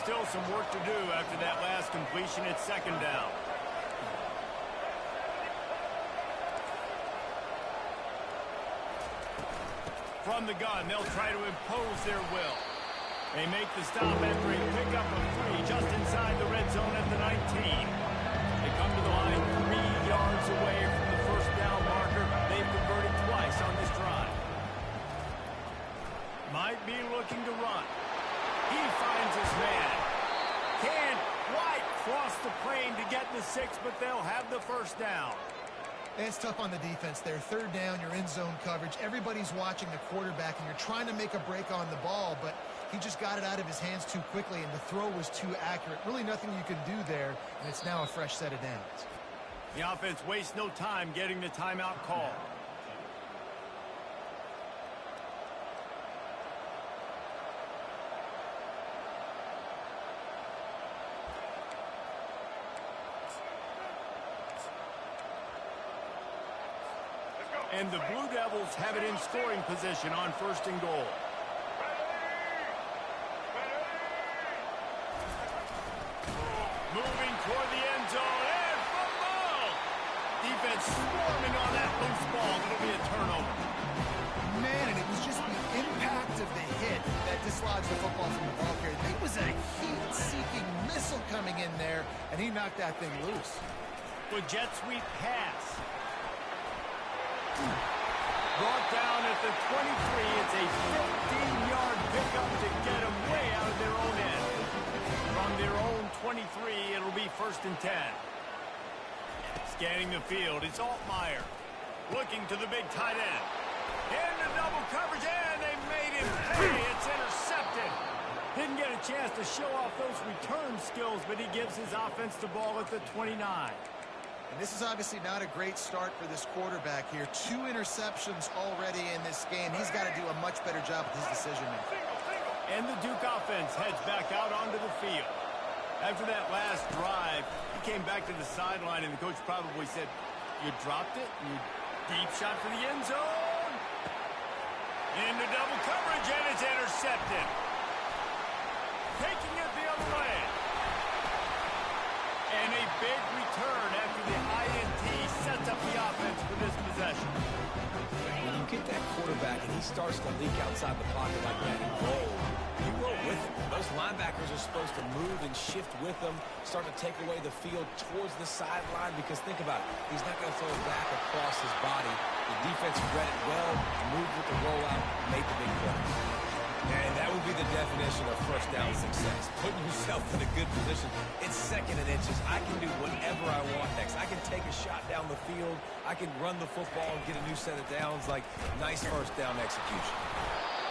Speaker 1: Still some work to do after that last completion at second down. From the gun, they'll try to impose their will. They make the stop after a pickup of 3 just inside the red zone at the 19. They come to the line 3 yards away from the first down marker. They've converted twice on this drive. Might be looking to run. He finds his man. Can't quite cross the plane to get the 6, but they'll have the first down.
Speaker 3: It's tough on the defense there. Third down, you're in zone coverage. Everybody's watching the quarterback, and you're trying to make a break on the ball, but he just got it out of his hands too quickly, and the throw was too accurate. Really nothing you can do there, and it's now a fresh set of downs.
Speaker 1: The offense wastes no time getting the timeout call. And the Blue Devils have it in scoring position on first and goal. Moving toward the end zone, and fumble! Defense swarming on that loose ball. It'll be a turnover.
Speaker 3: Man, and it was just the impact of the hit that dislodged the football from the ball carrier. It was a heat-seeking missile coming in there, and he knocked that thing loose.
Speaker 1: With jet sweep pass. Brought down at the 23. It's a 15-yard pickup to get them way out of their own end. From their own 23, it'll be first and 10. Scanning the field, it's Altmaier. Looking to the big tight end. Into double coverage, and they made him pay. It's intercepted. Didn't get a chance to show off those return skills, but he gives his offense the ball at the 29.
Speaker 3: And this is obviously not a great start for this quarterback here. 2 interceptions already in this game. He's got to do a much better job with his decision-making.
Speaker 1: And the Duke offense heads back out onto the field. After that last drive, he came back to the sideline, and the coach probably said, "You dropped it? You deep shot for the end zone?" Into double coverage, and it's intercepted. Taking it the other way. And a big return after the INT sets up the offense for this possession.
Speaker 2: When you get that quarterback and he starts to leak outside the pocket like that, you roll with him. Those linebackers are supposed to move and shift with him, start to take away the field towards the sideline, because think about it, he's not going to throw it back across his body. The defense read it well, moved with the rollout, made the big play. And that would be the definition of first down success. Putting yourself in a good position. It's second and inches. I can do whatever I want next. I can take a shot down the field. I can run the football and get a new set of downs. Like, nice first down execution.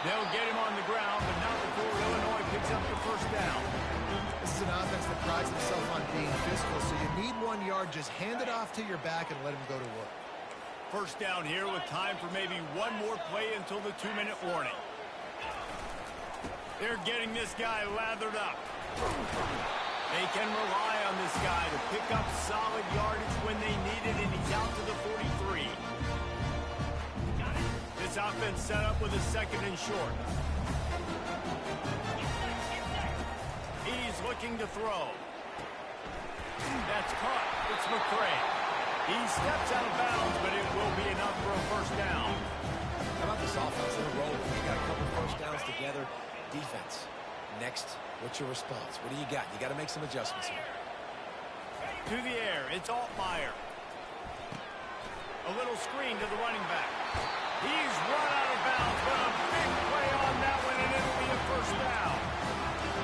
Speaker 1: They'll get him on the ground, but not before Illinois picks up the first down.
Speaker 3: This is an offense that prides itself on being physical, so you need 1 yard. Just hand it off to your back and let him go to work.
Speaker 1: First down here with time for maybe one more play until the 2-minute warning. They're getting this guy lathered up. They can rely on this guy to pick up solid yardage when they need it, and he's out to the 43. This offense set up with a second and short. He's looking to throw. That's caught. It's McCray. He steps out of bounds, but it will be enough for a first down.
Speaker 2: How about this offense? They're rolling. They got a couple first downs together. Defense. Next, what's your response? What do you got? You got to make some adjustments here.
Speaker 1: To the air, it's Altmaier. A little screen to the running back. He's run out of bounds, but a big play on that one, and it'll be a first down.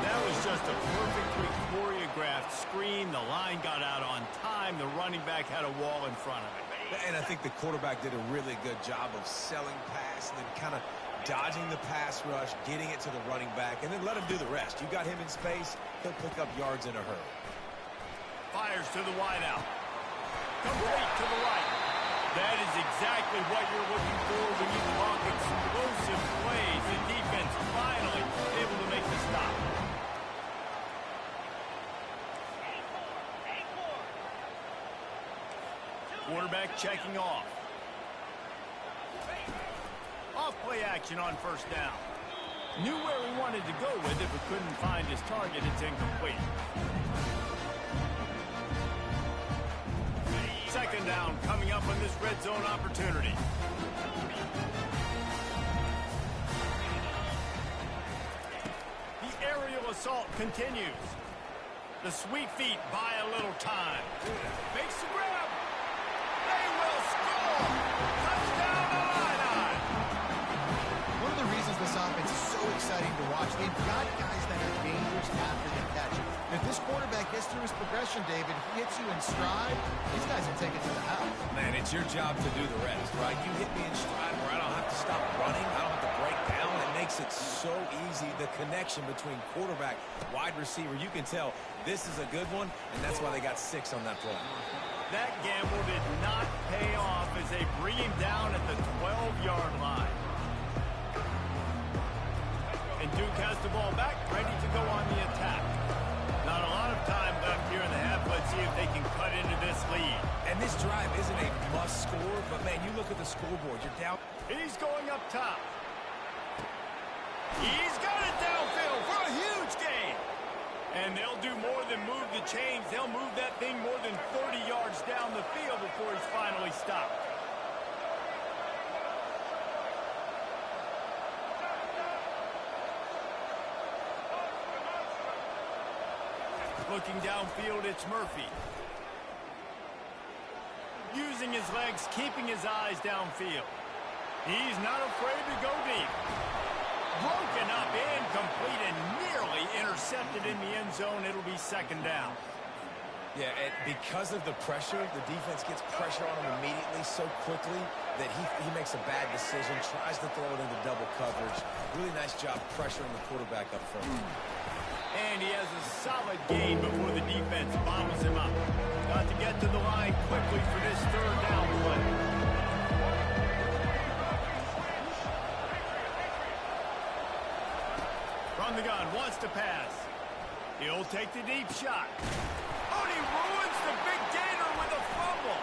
Speaker 1: That was just a perfectly choreographed screen. The line got out on time. The running back had a wall in front of it.
Speaker 2: And I think the quarterback did a really good job of selling pass and then kind of dodging the pass rush, getting it to the running back, and then let him do the rest. You got him in space, he'll pick up yards in a hurry.
Speaker 1: Fires to the wideout. Complete to the right. That is exactly what you're looking for when you talk explosive plays. The defense finally able to make the stop. Quarterback checking off. Off play action on first down. Knew where he wanted to go with it, but couldn't find his target. It's incomplete. Second down coming up on this red zone opportunity. The aerial assault continues. The sweet feet buy a little time. Makes the grab. They will score. Touchdown Illini.
Speaker 3: One of the reasons this offense is so exciting to watch, they've got guys that are dangerous after the catch. If this quarterback gets through his progression, David, he hits you in stride, these guys will take it to the house.
Speaker 2: Man, it's your job to do the rest, right? You hit me in stride where I don't have to stop running. I don't have to break down. It makes it so easy. The connection between quarterback, wide receiver, you can tell this is a good one, and that's why they got 6 on that play.
Speaker 1: That gamble did not pay off as they bring him down at the 12-yard line. And Duke has the ball back, ready to go on the attack. Not a lot of time left here in the half. Let's see if they can cut into this lead.
Speaker 2: And this drive isn't a must score, but, man, you look at the scoreboard. You're down.
Speaker 1: He's going up top. He's got it downfield for a huge gain. And they'll do more than move the chains. They'll move that thing more than 30 yards down the field before he's finally stopped. Looking downfield, it's Murphy. Using his legs, keeping his eyes downfield. He's not afraid to go deep. Broken up, incomplete, and nearly intercepted in the end zone. It'll be second down.
Speaker 2: Yeah, and because of the pressure, the defense gets pressure on him immediately so quickly that he makes a bad decision, tries to throw it into double coverage. Really nice job pressuring the quarterback up front.
Speaker 1: And he has a solid gain before the defense bobbles him up. Got to get to the line quickly for this third down play. From the gun, wants to pass. He'll take the deep shot. Oh, and he ruins the big gainer with a fumble.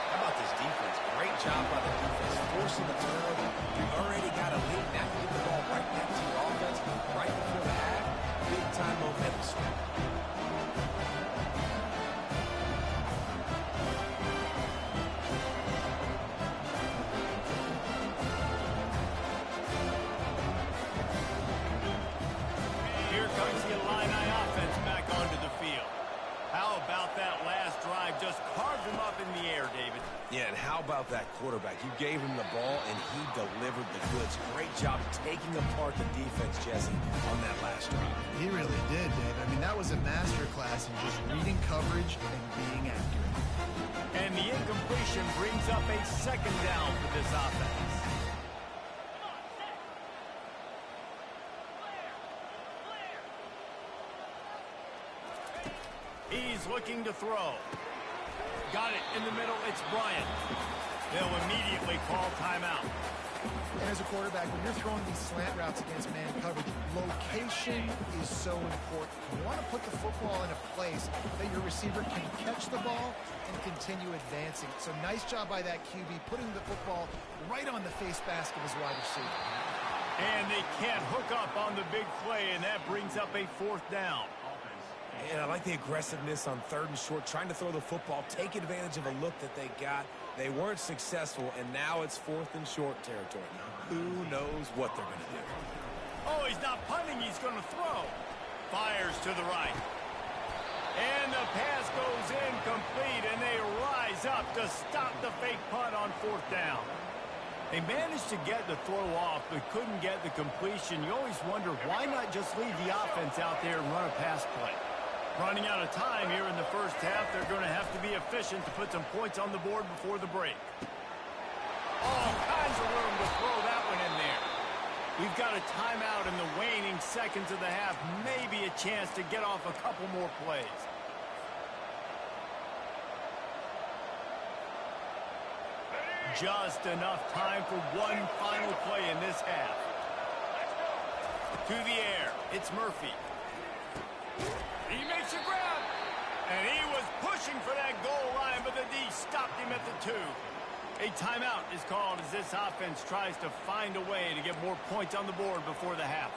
Speaker 2: How about this defense? Great job by the defense, forcing the turnover. You already got a lead. Now you get the ball right back to your offense right before the half. Big-time momentum swing.
Speaker 1: Here comes the Illini offense back onto the field. How about that last drive? Just carved him up in the air, David.
Speaker 2: Yeah, and how about that quarterback? You gave him the ball, and he delivered the goods. Great job taking apart the defense, Jesse, on that last drive.
Speaker 3: He really did, Dave. I mean, that was a masterclass in just reading coverage and being accurate.
Speaker 1: And the incompletion brings up a second down for this offense. He's looking to throw. Got it in the middle. It's Bryant. They'll immediately call timeout.
Speaker 3: And as a quarterback, when you're throwing these slant routes against man coverage, location is so important. You want to put the football in a place that your receiver can catch the ball and continue advancing. So nice job by that QB, putting the football right on the face mask of his wide receiver.
Speaker 1: And they can't hook up on the big play, and that brings up a 4th down.
Speaker 2: And I like the aggressiveness on 3rd and short, trying to throw the football, take advantage of a look that they got. They weren't successful, and now it's 4th and short territory. Who knows what they're going to do?
Speaker 1: Oh, he's not punting, he's going to throw. Fires to the right. And the pass goes incomplete, and they rise up to stop the fake punt on 4th down. They managed to get the throw off, but couldn't get the completion. You always wonder, why not just leave the offense out there and run a pass play? Running out of time here in the first half, they're going to have to be efficient to put some points on the board before the break. All kinds of room to throw that one in there. We've got a timeout in the waning seconds of the half, maybe a chance to get off a couple more plays. Just enough time for one final play in this half. To the air, it's Murphy. He makes a grab, and he was pushing for that goal line, but the D stopped him at the 2. A timeout is called as this offense tries to find a way to get more points on the board before the half.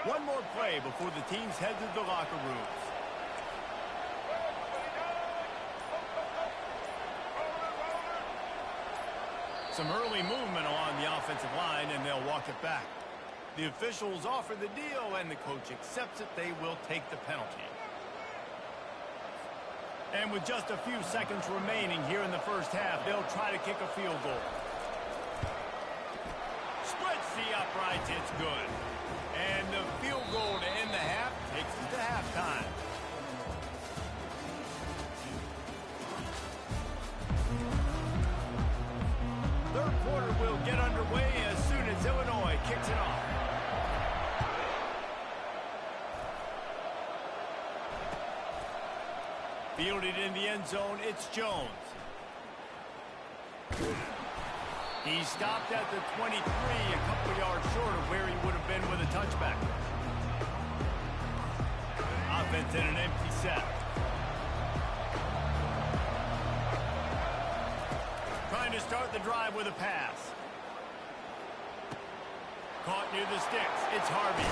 Speaker 1: One more play before the teams head to the locker rooms. Some early movement along the offensive line, and they'll walk it back. The officials offer the deal, and the coach accepts it. They will take the penalty. And with just a few seconds remaining here in the first half, they'll try to kick a field goal. Splits the uprights. It's good. And the field goal to end the half takes us to halftime. Third quarter will get underway as soon as Illinois kicks it off. Fielded in the end zone, it's Jones. He stopped at the 23, a couple yards short of where he would have been with a touchback. Offense in an empty set. Trying to start the drive with a pass. Caught near the sticks. It's Harvey.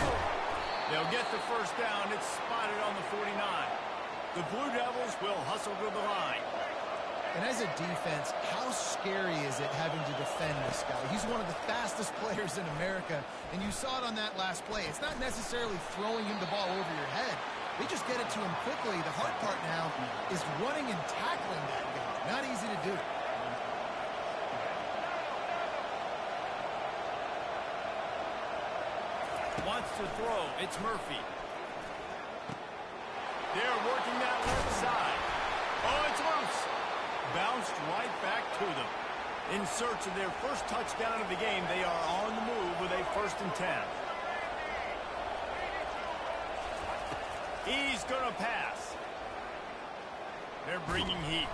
Speaker 1: They'll get the first down. It's spotted on the 49. The Blue Devils will hustle to the line.
Speaker 3: And as a defense, how scary is it having to defend this guy? He's one of the fastest players in America, and you saw it on that last play. It's not necessarily throwing him the ball over your head. They just get it to him quickly. The hard part now is running and tackling that guy. Not easy to do.
Speaker 1: Wants to throw. It's Murphy. They're working that left side. Oh, it's loose. Bounced right back to them. In search of their first touchdown of the game, they are on the move with a 1st and 10. He's going to pass. They're bringing heat.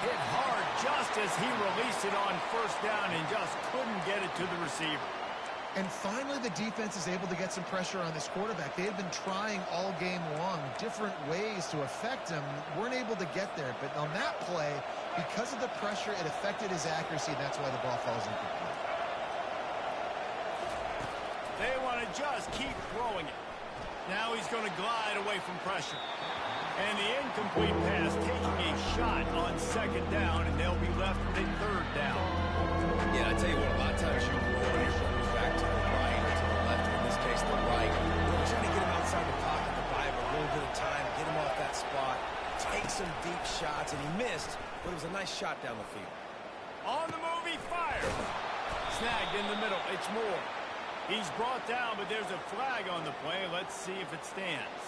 Speaker 1: Hit hard just as he released it on 1st down and just couldn't get it to the receiver.
Speaker 3: And finally, the defense is able to get some pressure on this quarterback. They had been trying all game long different ways to affect him. Weren't able to get there. But on that play, because of the pressure, it affected his accuracy. That's why the ball falls incomplete.
Speaker 1: They want to just keep throwing it. Now he's going to glide away from pressure. And the incomplete pass taking a shot on 2nd down, and they'll be left with a 3rd down.
Speaker 2: Yeah, I tell you what, a lot of times you move back to the right or to the left, or in this case the right. We're trying to get him outside the pocket to buy him a little bit of time, get him off that spot, take some deep shots, and he missed, but it was a nice shot down the field.
Speaker 1: On the move, he fires. Snagged in the middle, it's Moore. He's brought down, but there's a flag on the play. Let's see if it stands.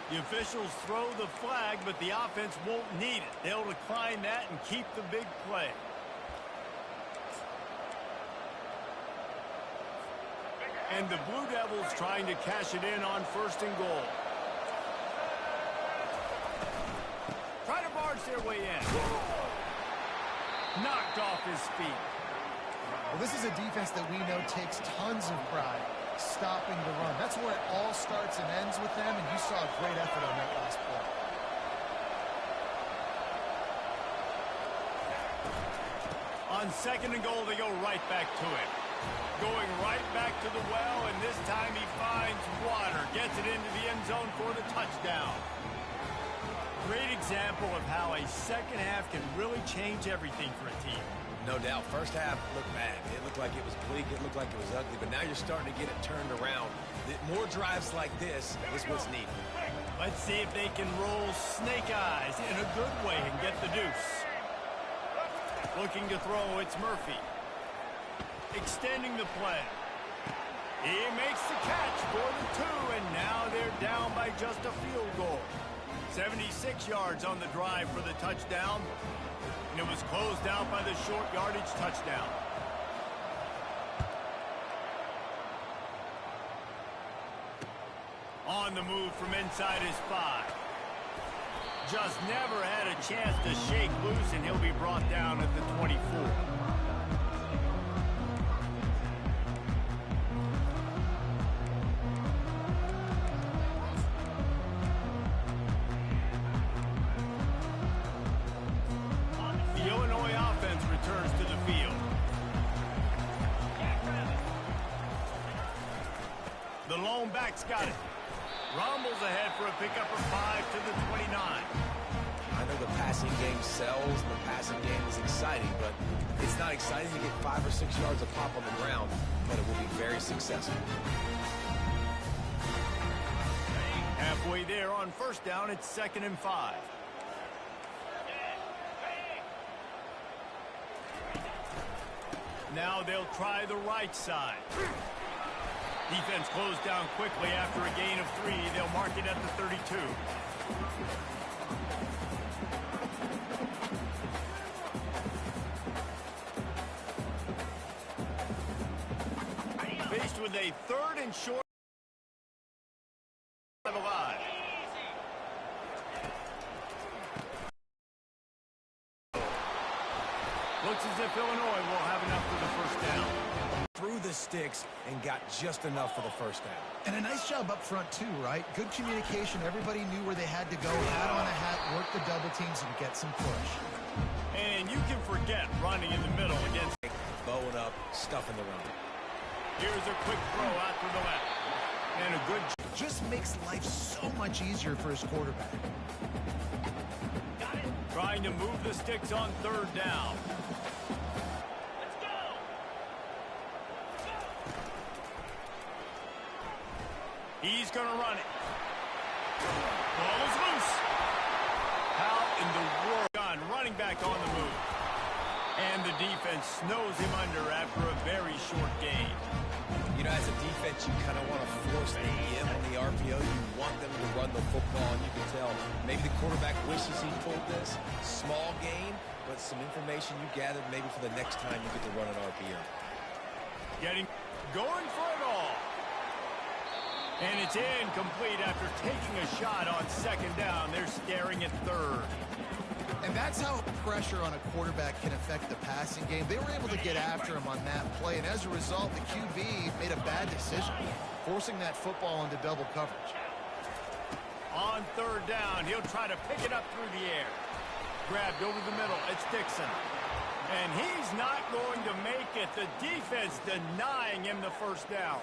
Speaker 1: The officials throw the flag, but the offense won't need it. They'll decline that and keep the big play. And the Blue Devils trying to cash it in on 1st and goal. Try to barge their way in. knocked off his feet.
Speaker 3: Well, this is a defense that we know takes tons of pride stopping the run. That's where it all starts and ends with them, and you saw a great effort on that last play.
Speaker 1: On 2nd and goal, they go right back to it. Going right back to the well, and this time he finds water. Gets it into the end zone for the touchdown. Great example of how a second half can really change everything for a team.
Speaker 2: No doubt. First half looked bad. It looked like it was bleak. It looked like it was ugly. But now you're starting to get it turned around. More drives like this is what's needed.
Speaker 1: Let's see if they can roll snake eyes in a good way and get the deuce. Looking to throw, it's Murphy. Extending the play. He makes the catch for the 2, and now they're down by just a field goal. 76 yards on the drive for the touchdown. And it was closed out by the short yardage touchdown. On the move from inside his 5. Just never had a chance to shake loose, and he'll be brought down at the 24. The lone back's got it. Rumbles ahead for a pickup of 5 to the 29.
Speaker 2: I know the passing game sells, and the passing game is exciting, but it's not exciting to get 5 or 6 yards of pop on the ground, but it will be very successful.
Speaker 1: Halfway there on 1st down, it's 2nd and 5. Now they'll try the right side. Defense closed down quickly after a gain of 3. They'll mark it at the 32. Faced with a 3rd and short. Alive. Looks as if Illinois will have enough for the 1st down.
Speaker 2: Threw the sticks and got just enough for the 1st down.
Speaker 3: And a nice job up front, too, right? Good communication. Everybody knew where they had to go. Hat on a hat, work the double teams, and get some push.
Speaker 1: And you can forget running in the middle against...
Speaker 2: Bowing up, stuffing the run.
Speaker 1: Here's a quick throw out to the left. And a good...
Speaker 3: Just makes life so much easier for his quarterback.
Speaker 1: Got it. Trying to move the sticks on 3rd down. He's going to run it. Ball is loose. How in the world? Running back on the move. And the defense snows him under after a very short gain.
Speaker 2: You know, as a defense, you kind of want to force the give on the RPO. You want them to run the football, and you can tell maybe the quarterback wishes he pulled this. Small gain, but some information you gathered maybe for the next time you get to run an RPO.
Speaker 1: Going for it all. And it's incomplete after taking a shot on 2nd down. They're staring at 3rd.
Speaker 3: And that's how pressure on a quarterback can affect the passing game. They were able to get after him on that play, and as a result, the QB made a bad decision, forcing that football into double coverage.
Speaker 1: On 3rd down, he'll try to pick it up through the air. Grabbed over the middle. It's Dixon. And he's not going to make it. The defense denying him the 1st down.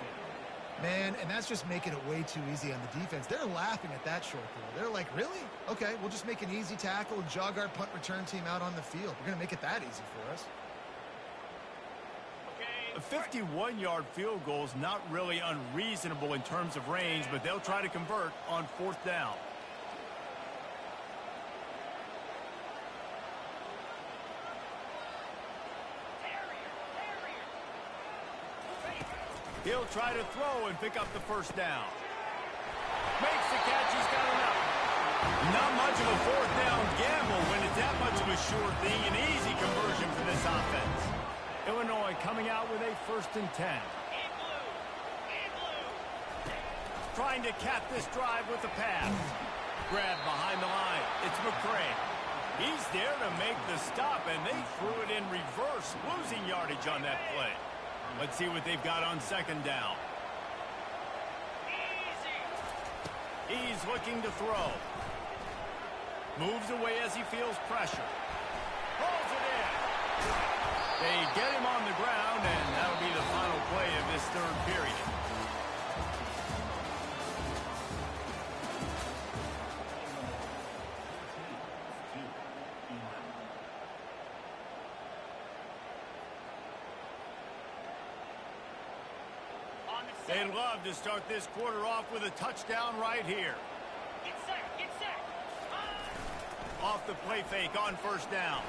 Speaker 3: Man, and that's just making it way too easy on the defense. They're laughing at that short throw. They're like, really? Okay, we'll just make an easy tackle and jog our punt return team out on the field. We're going to make it that easy for us.
Speaker 1: A 51-yard field goal is not really unreasonable in terms of range, but they'll try to convert on 4th down. He'll try to throw and pick up the 1st down. Makes the catch. He's got enough. Not much of a 4th down gamble when it's that much of a sure thing. An easy conversion for this offense. Illinois coming out with a 1st and 10. Trying to cap this drive with a pass. Grab behind the line. It's McCray. He's there to make the stop, and they threw it in reverse, losing yardage on that play. Let's see what they've got on second down. He's looking to throw. Moves away as he feels pressure. Pulls it in. They get him on the ground, and that'll be the final play of this third period. They'd love to start this quarter off with a touchdown right here.
Speaker 4: Get set, get set.
Speaker 1: Off the play fake on first down.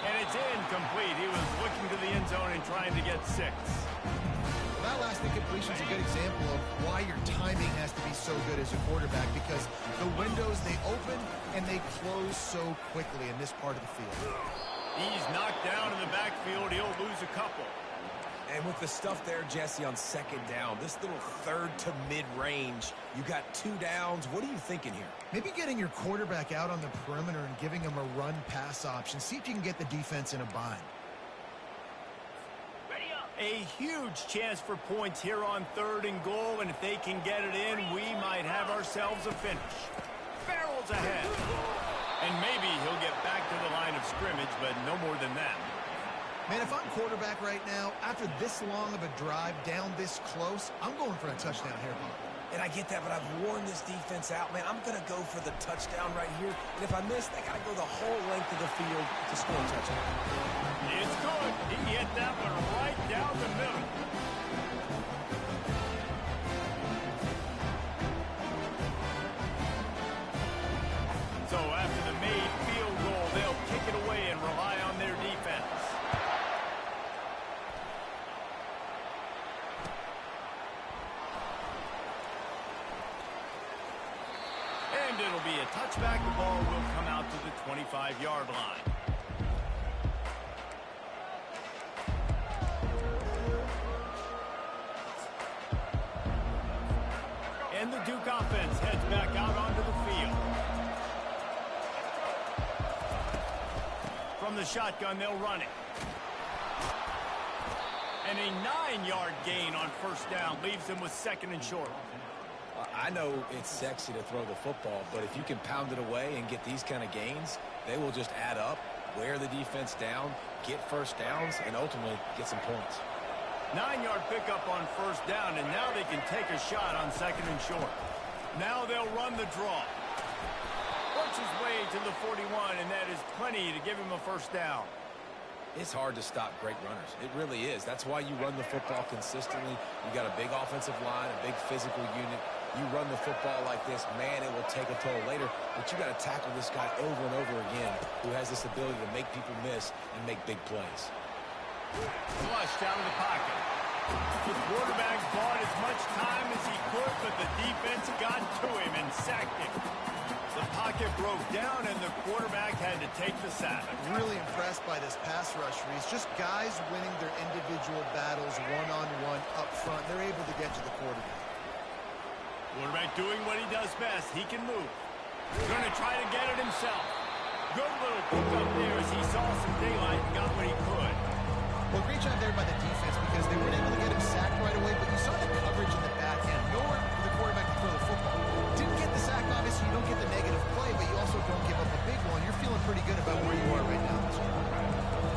Speaker 1: And it's incomplete. He was looking to the end zone and trying to get 6.
Speaker 3: Well, that last incompletion is a good example of why your timing has to be so good as a quarterback, because the windows, they open and they close so quickly in this part of the field.
Speaker 1: He's knocked down in the backfield. He'll lose a couple.
Speaker 2: And with the stuff there, Jesse, on second down, this little third to mid-range, you got 2 downs. What are you thinking here?
Speaker 3: Maybe getting your quarterback out on the perimeter and giving him a run-pass option. See if you can get the defense in a bind.
Speaker 4: Ready up.
Speaker 1: A huge chance for points here on 3rd and goal, and if they can get it in, we might have ourselves a finish. Barrels ahead. And maybe he'll get back to the line of scrimmage, but no more than that.
Speaker 3: Man, if I'm quarterback right now, after this long of a drive down this close, I'm going for a touchdown here, Bob.
Speaker 2: And I get that, but I've worn this defense out, man. I'm going to go for the touchdown right here. And if I miss, they got to go the whole length of the field to score a touchdown.
Speaker 1: It's good. He hit that one right down the middle. So after the made field goal, they'll kick it away and rely on their defense. And it'll be a touchback. The ball will come out to the 25-yard line. And the Duke offense heads back out onto the field. From the shotgun, they'll run it. And a 9-yard gain on first down leaves them with 2nd and short.
Speaker 2: I know it's sexy to throw the football, but if you can pound it away and get these kind of gains, they will just add up, wear the defense down, get first downs, and ultimately get some points.
Speaker 1: 9-yard pickup on first down, and now they can take a shot on 2nd and short. Now they'll run the draw. Works his way to the 41, and that is plenty to give him a first down.
Speaker 2: It's hard to stop great runners. It really is. That's why you run the football consistently. You got a big offensive line, a big physical unit. You run the football like this, man, it will take a toll later. But you got to tackle this guy over and over again who has this ability to make people miss and make big plays.
Speaker 1: Flushed out of the pocket. The quarterback bought as much time as he could, but the defense got to him and sacked him. The pocket broke down, and the quarterback had to take the sack.
Speaker 3: Really impressed by this pass rush, Reese. Just guys winning their individual battles one-on-one up front. They're able to get to the quarterback.
Speaker 1: Quarterback doing what he does best. He can move. Going to try to get it himself. Good little pickup there as he saw some daylight and got what he could.
Speaker 3: Well, great job there by the defense because they weren't able to get him sacked right away, but you saw the coverage in the back end. Nowhere for the quarterback to throw the football. Didn't get the sack, obviously. You don't get the negative play, but you also don't give up a big one. You're feeling pretty good about where you are right now.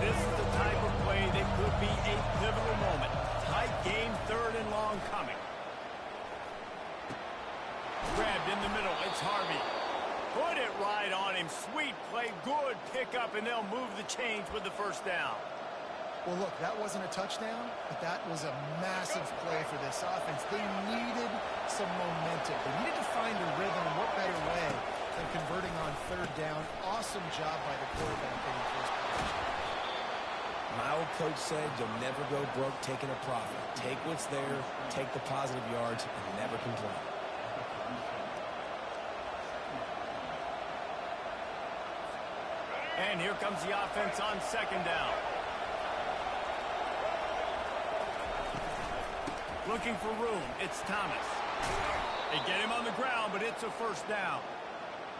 Speaker 1: This is the type of play that could be a pivotal moment. Tight game, 3rd and long coming. Grabbed in the middle. It's Harvey. Put it right on him. Sweet play. Good pickup, and they'll move the chains with the first down.
Speaker 3: Well, look, that wasn't a touchdown, but that was a massive play for this offense. They needed some momentum. They needed to find a rhythm, and what better way than converting on 3rd down. Awesome job by the quarterback in the first position.
Speaker 2: My old coach said you'll never go broke taking a profit. Take what's there, take the positive yards, and never complain.
Speaker 1: And here comes the offense on 2nd down. Looking for room. It's Thomas. They get him on the ground, but it's a first down.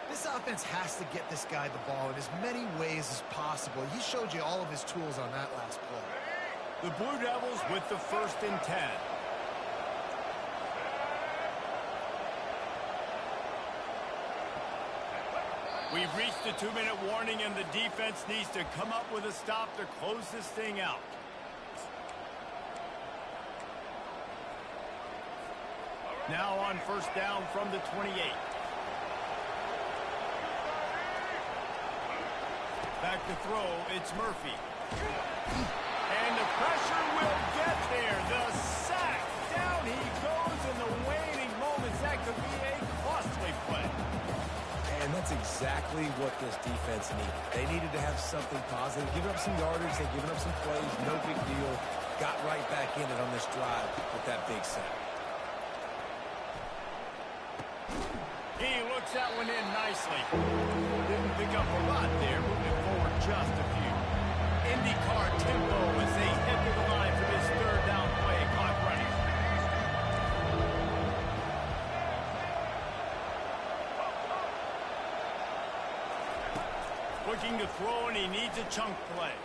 Speaker 3: This offense has to get this guy the ball in as many ways as possible. He showed you all of his tools on that last play.
Speaker 1: The Blue Devils with the 1st and 10. We've reached the 2-minute warning, and the defense needs to come up with a stop to close this thing out. Now on 1st down from the 28. Back to throw, it's Murphy. And the pressure will get there. The sack. Down he goes in the waning moments. That could be a costly play.
Speaker 2: And that's exactly what this defense needed. They needed to have something positive. Giving up some yardage, they've given up some plays, no big deal. Got right back in it on this drive with that big sack.
Speaker 1: He looks that one in nicely. Didn't pick up a lot there, moving forward just a few. IndyCar tempo as they head to the line for this 3rd down play. Clock running. Looking to throw, and he needs a chunk play.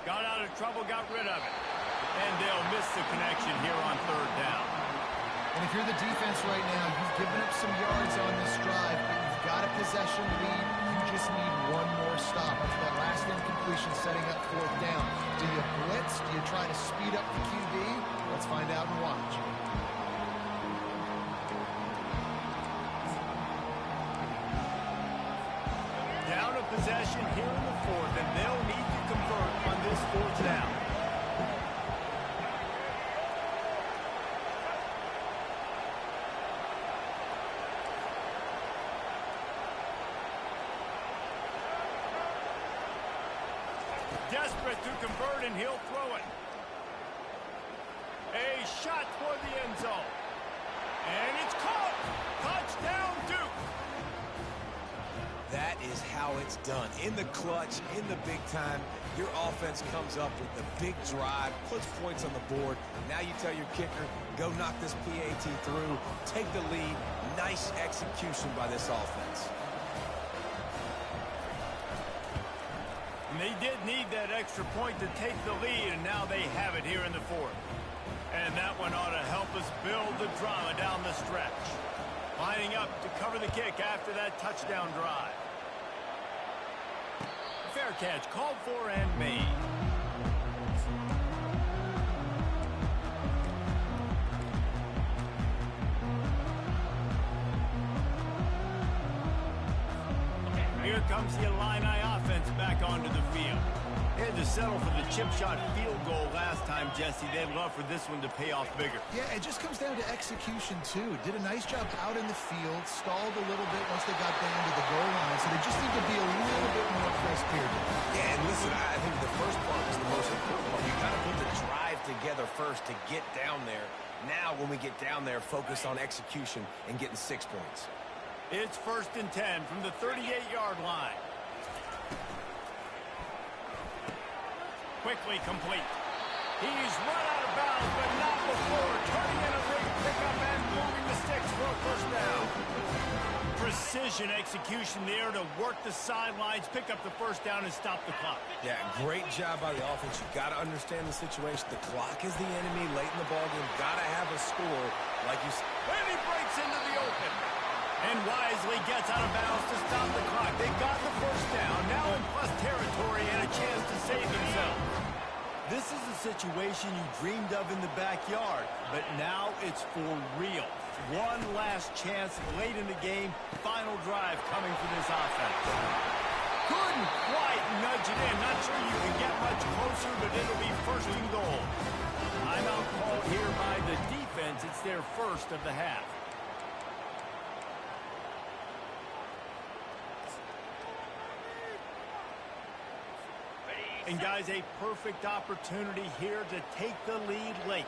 Speaker 1: Got out of trouble, got rid of it. And they'll miss the connection here on 3rd down.
Speaker 3: And if you're the defense right now, you've given up some yards on this drive, but you've got a possession lead. You just need one more stop. After that last incompletion setting up 4th down. Do you blitz? Do you try to speed up the QB? Let's find out and watch.
Speaker 1: Down a possession here in the 4th, and they'll need to convert on this 4th down. Desperate to convert, and he'll throw it. A shot toward the end zone. And it's caught. Touchdown, Duke.
Speaker 2: That is how it's done. In the clutch, in the big time, your offense comes up with the big drive, puts points on the board. Now you tell your kicker, go knock this PAT through, take the lead. Nice execution by this offense.
Speaker 1: And they did need that extra point to take the lead, and now they have it here in the 4th. And that one ought to help us build the drama down the stretch. Lining up to cover the kick after that touchdown drive. Fair catch called for and made. Here comes the Illini offense back onto the field. They had to settle for the chip shot field goal last time, Jesse. They'd love for this one to pay off bigger.
Speaker 3: Yeah, it just comes down to execution, too. Did a nice job out in the field, stalled a little bit once they got down to the goal line, so they just need to be a little bit more crisp here.
Speaker 2: Yeah, and listen, I think the first part was the most important part. You got to put the drive together first to get down there. Now, when we get down there, focus on execution and getting 6 points.
Speaker 1: It's 1st and 10 from the 38-yard line. Quickly complete. He's run out of bounds, but not before turning in a big pickup and moving the sticks for a 1st down. Precision execution there to work the sidelines, pick up the 1st down, and stop the clock.
Speaker 2: Yeah, great job by the offense. You got to understand the situation. The clock is the enemy late in the ballgame. Got to have a score, like you said.
Speaker 1: And he breaks into the open. And wisely gets out of bounds to stop the clock. They got the 1st down, now in plus territory and a chance to save themselves. This is a situation you dreamed of in the backyard, but now it's for real. One last chance late in the game. Final drive coming for this offense. Couldn't quite nudge it in. Not sure you can get much closer, but it'll be 1st and goal. Timeout called here by the defense. It's their 1st of the half. And guys, a perfect opportunity here to take the lead late.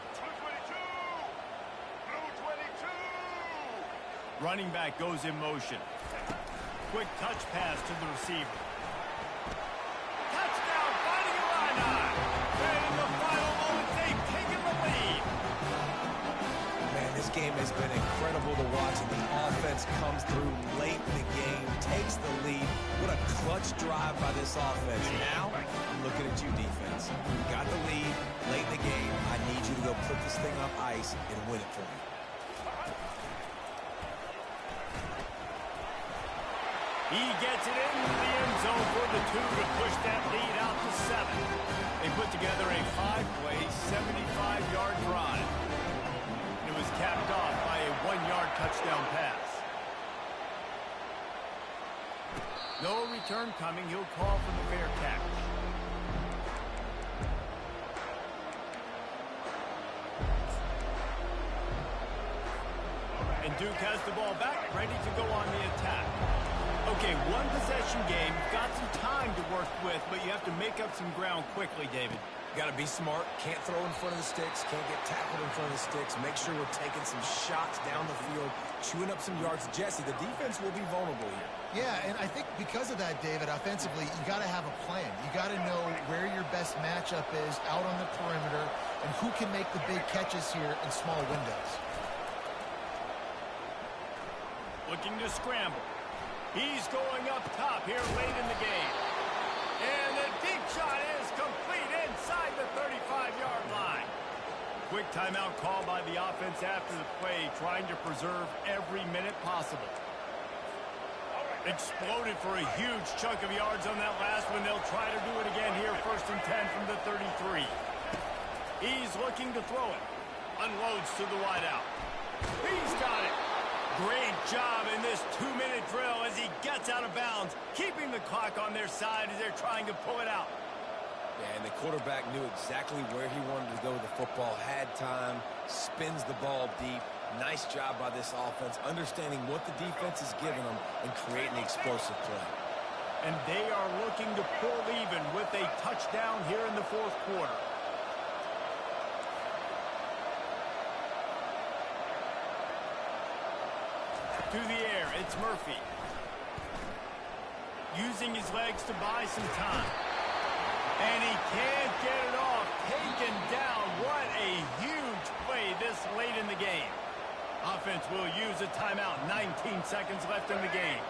Speaker 1: Running back goes in motion. Quick touch pass to the receiver. Touchdown, Fighting Illini. And in the final moments, they've taken the lead.
Speaker 2: Man, this game has been incredible to watch. The offense defense comes through late in the game, takes the lead. What a clutch drive by this offense. Now, I'm looking at you, defense. You got the lead late in the game. I need you to go put this thing on ice and win it for me.
Speaker 1: He gets it into the end zone for the 2 to push that lead out to 7. They put together a 5-play, 75-yard drive. It was capped off by a 1-yard touchdown pass. No return coming. He'll call for the fair catch. And Duke has the ball back, ready to go on the attack. Okay, one possession game, got some time to work with, but you have to make up some ground quickly, David.
Speaker 2: Got to be smart. Can't throw in front of the sticks. Can't get tackled in front of the sticks. Make sure we're taking some shots down the field, chewing up some yards. Jesse, the defense will be vulnerable here.
Speaker 3: Yeah, and I think because of that, David, offensively, you got to have a plan. You got to know where your best matchup is out on the perimeter and who can make the big catches here in small windows.
Speaker 1: Looking to scramble. He's going up top here late in the game. And the deep shot is complete inside the 35-yard line. Quick timeout call by the offense after the play, trying to preserve every minute possible. Exploded for a huge chunk of yards on that last one. They'll try to do it again here, 1st and 10 from the 33. He's looking to throw it. Unloads to the wideout. He's got it. Great job in this 2-minute drill as he gets out of bounds, keeping the clock on their side as they're trying to pull it out.
Speaker 2: Yeah, and the quarterback knew exactly where he wanted to go with the football, had time, spins the ball deep. Nice job by this offense, understanding what the defense is giving them and creating the explosive play.
Speaker 1: And they are looking to pull even with a touchdown here in the 4th quarter. To the air, it's Murphy. Using his legs to buy some time. And he can't get it off. Taken down. What a huge play this late in the game. Offense will use a timeout. 19 seconds left in the game.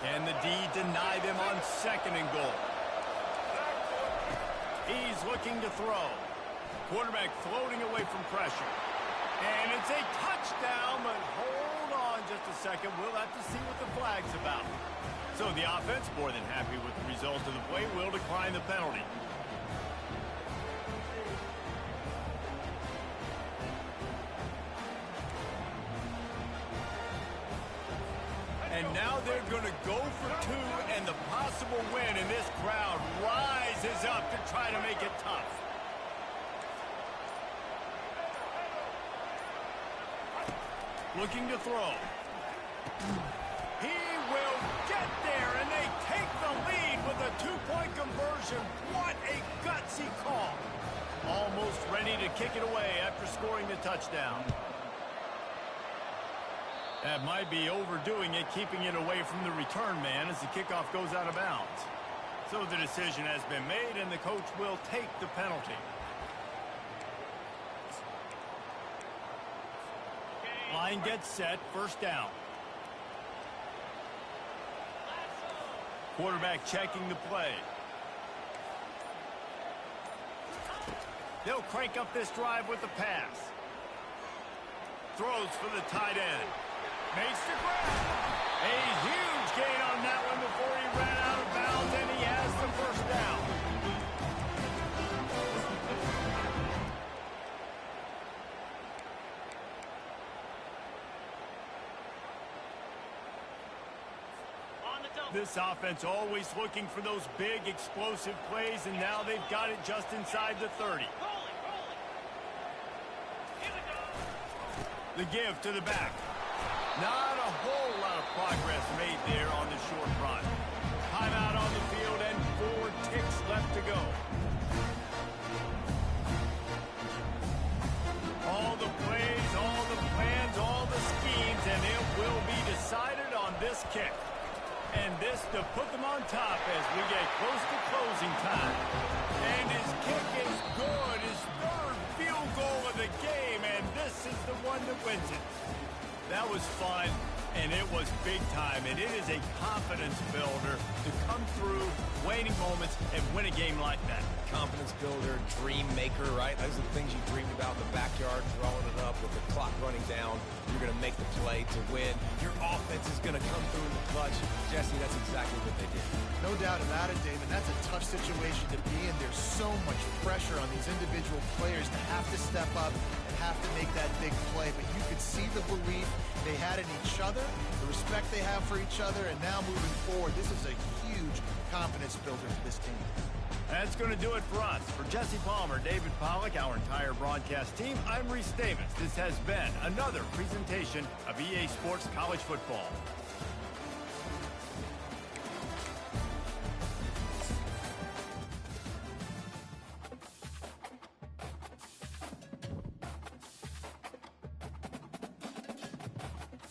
Speaker 1: Can the D deny them on 2nd and goal? He's looking to throw. Quarterback floating away from pressure. And it's a touchdown, but hold on just a second. We'll have to see what the flag's about. So the offense, more than happy with the result of the play, will decline the penalty. And now they're going to go for 2, and the possible win, and this crowd rises up to try to make it tough. Looking to throw. He will get there, and they take the lead with a 2-point conversion. What a gutsy call. Almost ready to kick it away after scoring the touchdown. That might be overdoing it, keeping it away from the return man as the kickoff goes out of bounds. So the decision has been made, and the coach will take the penalty. Line gets set, 1st down. Quarterback checking the play. They'll crank up this drive with the pass. Throws for the tight end. Makes the grab. A huge gain on that one before he ran out of bounds, and he has the 1st down. This offense always looking for those big, explosive plays, and now they've got it just inside the 30. The give to the back. Not a whole lot of progress made there on the short run. Timeout on the field and 4 ticks left to go. All the plays, all the plans, all the schemes, and it will be decided on this kick. And this to put them on top as we get close to closing time. And his kick is good. His 3rd field goal of the game, and this is the one that wins it. That was fun. And it was big time, and it is a confidence builder to come through waning moments and win a game like that.
Speaker 2: Confidence builder, dream maker, right? Those are the things you dreamed about in the backyard, throwing it up with the clock running down. You're going to make the play to win. Your offense is going to come through in the clutch. Jesse, that's exactly what they did.
Speaker 3: No doubt about it, David. That's a tough situation to be in. There's so much pressure on these individual players to have to step up and have to make that big play. But you could see the belief they had in each other, the respect they have for each other, and now moving forward, this is a huge confidence builder for this team.
Speaker 1: That's going to do it for us. For Jesse Palmer, David Pollack, our entire broadcast team, I'm Reese Davis. This has been another presentation of EA Sports College Football.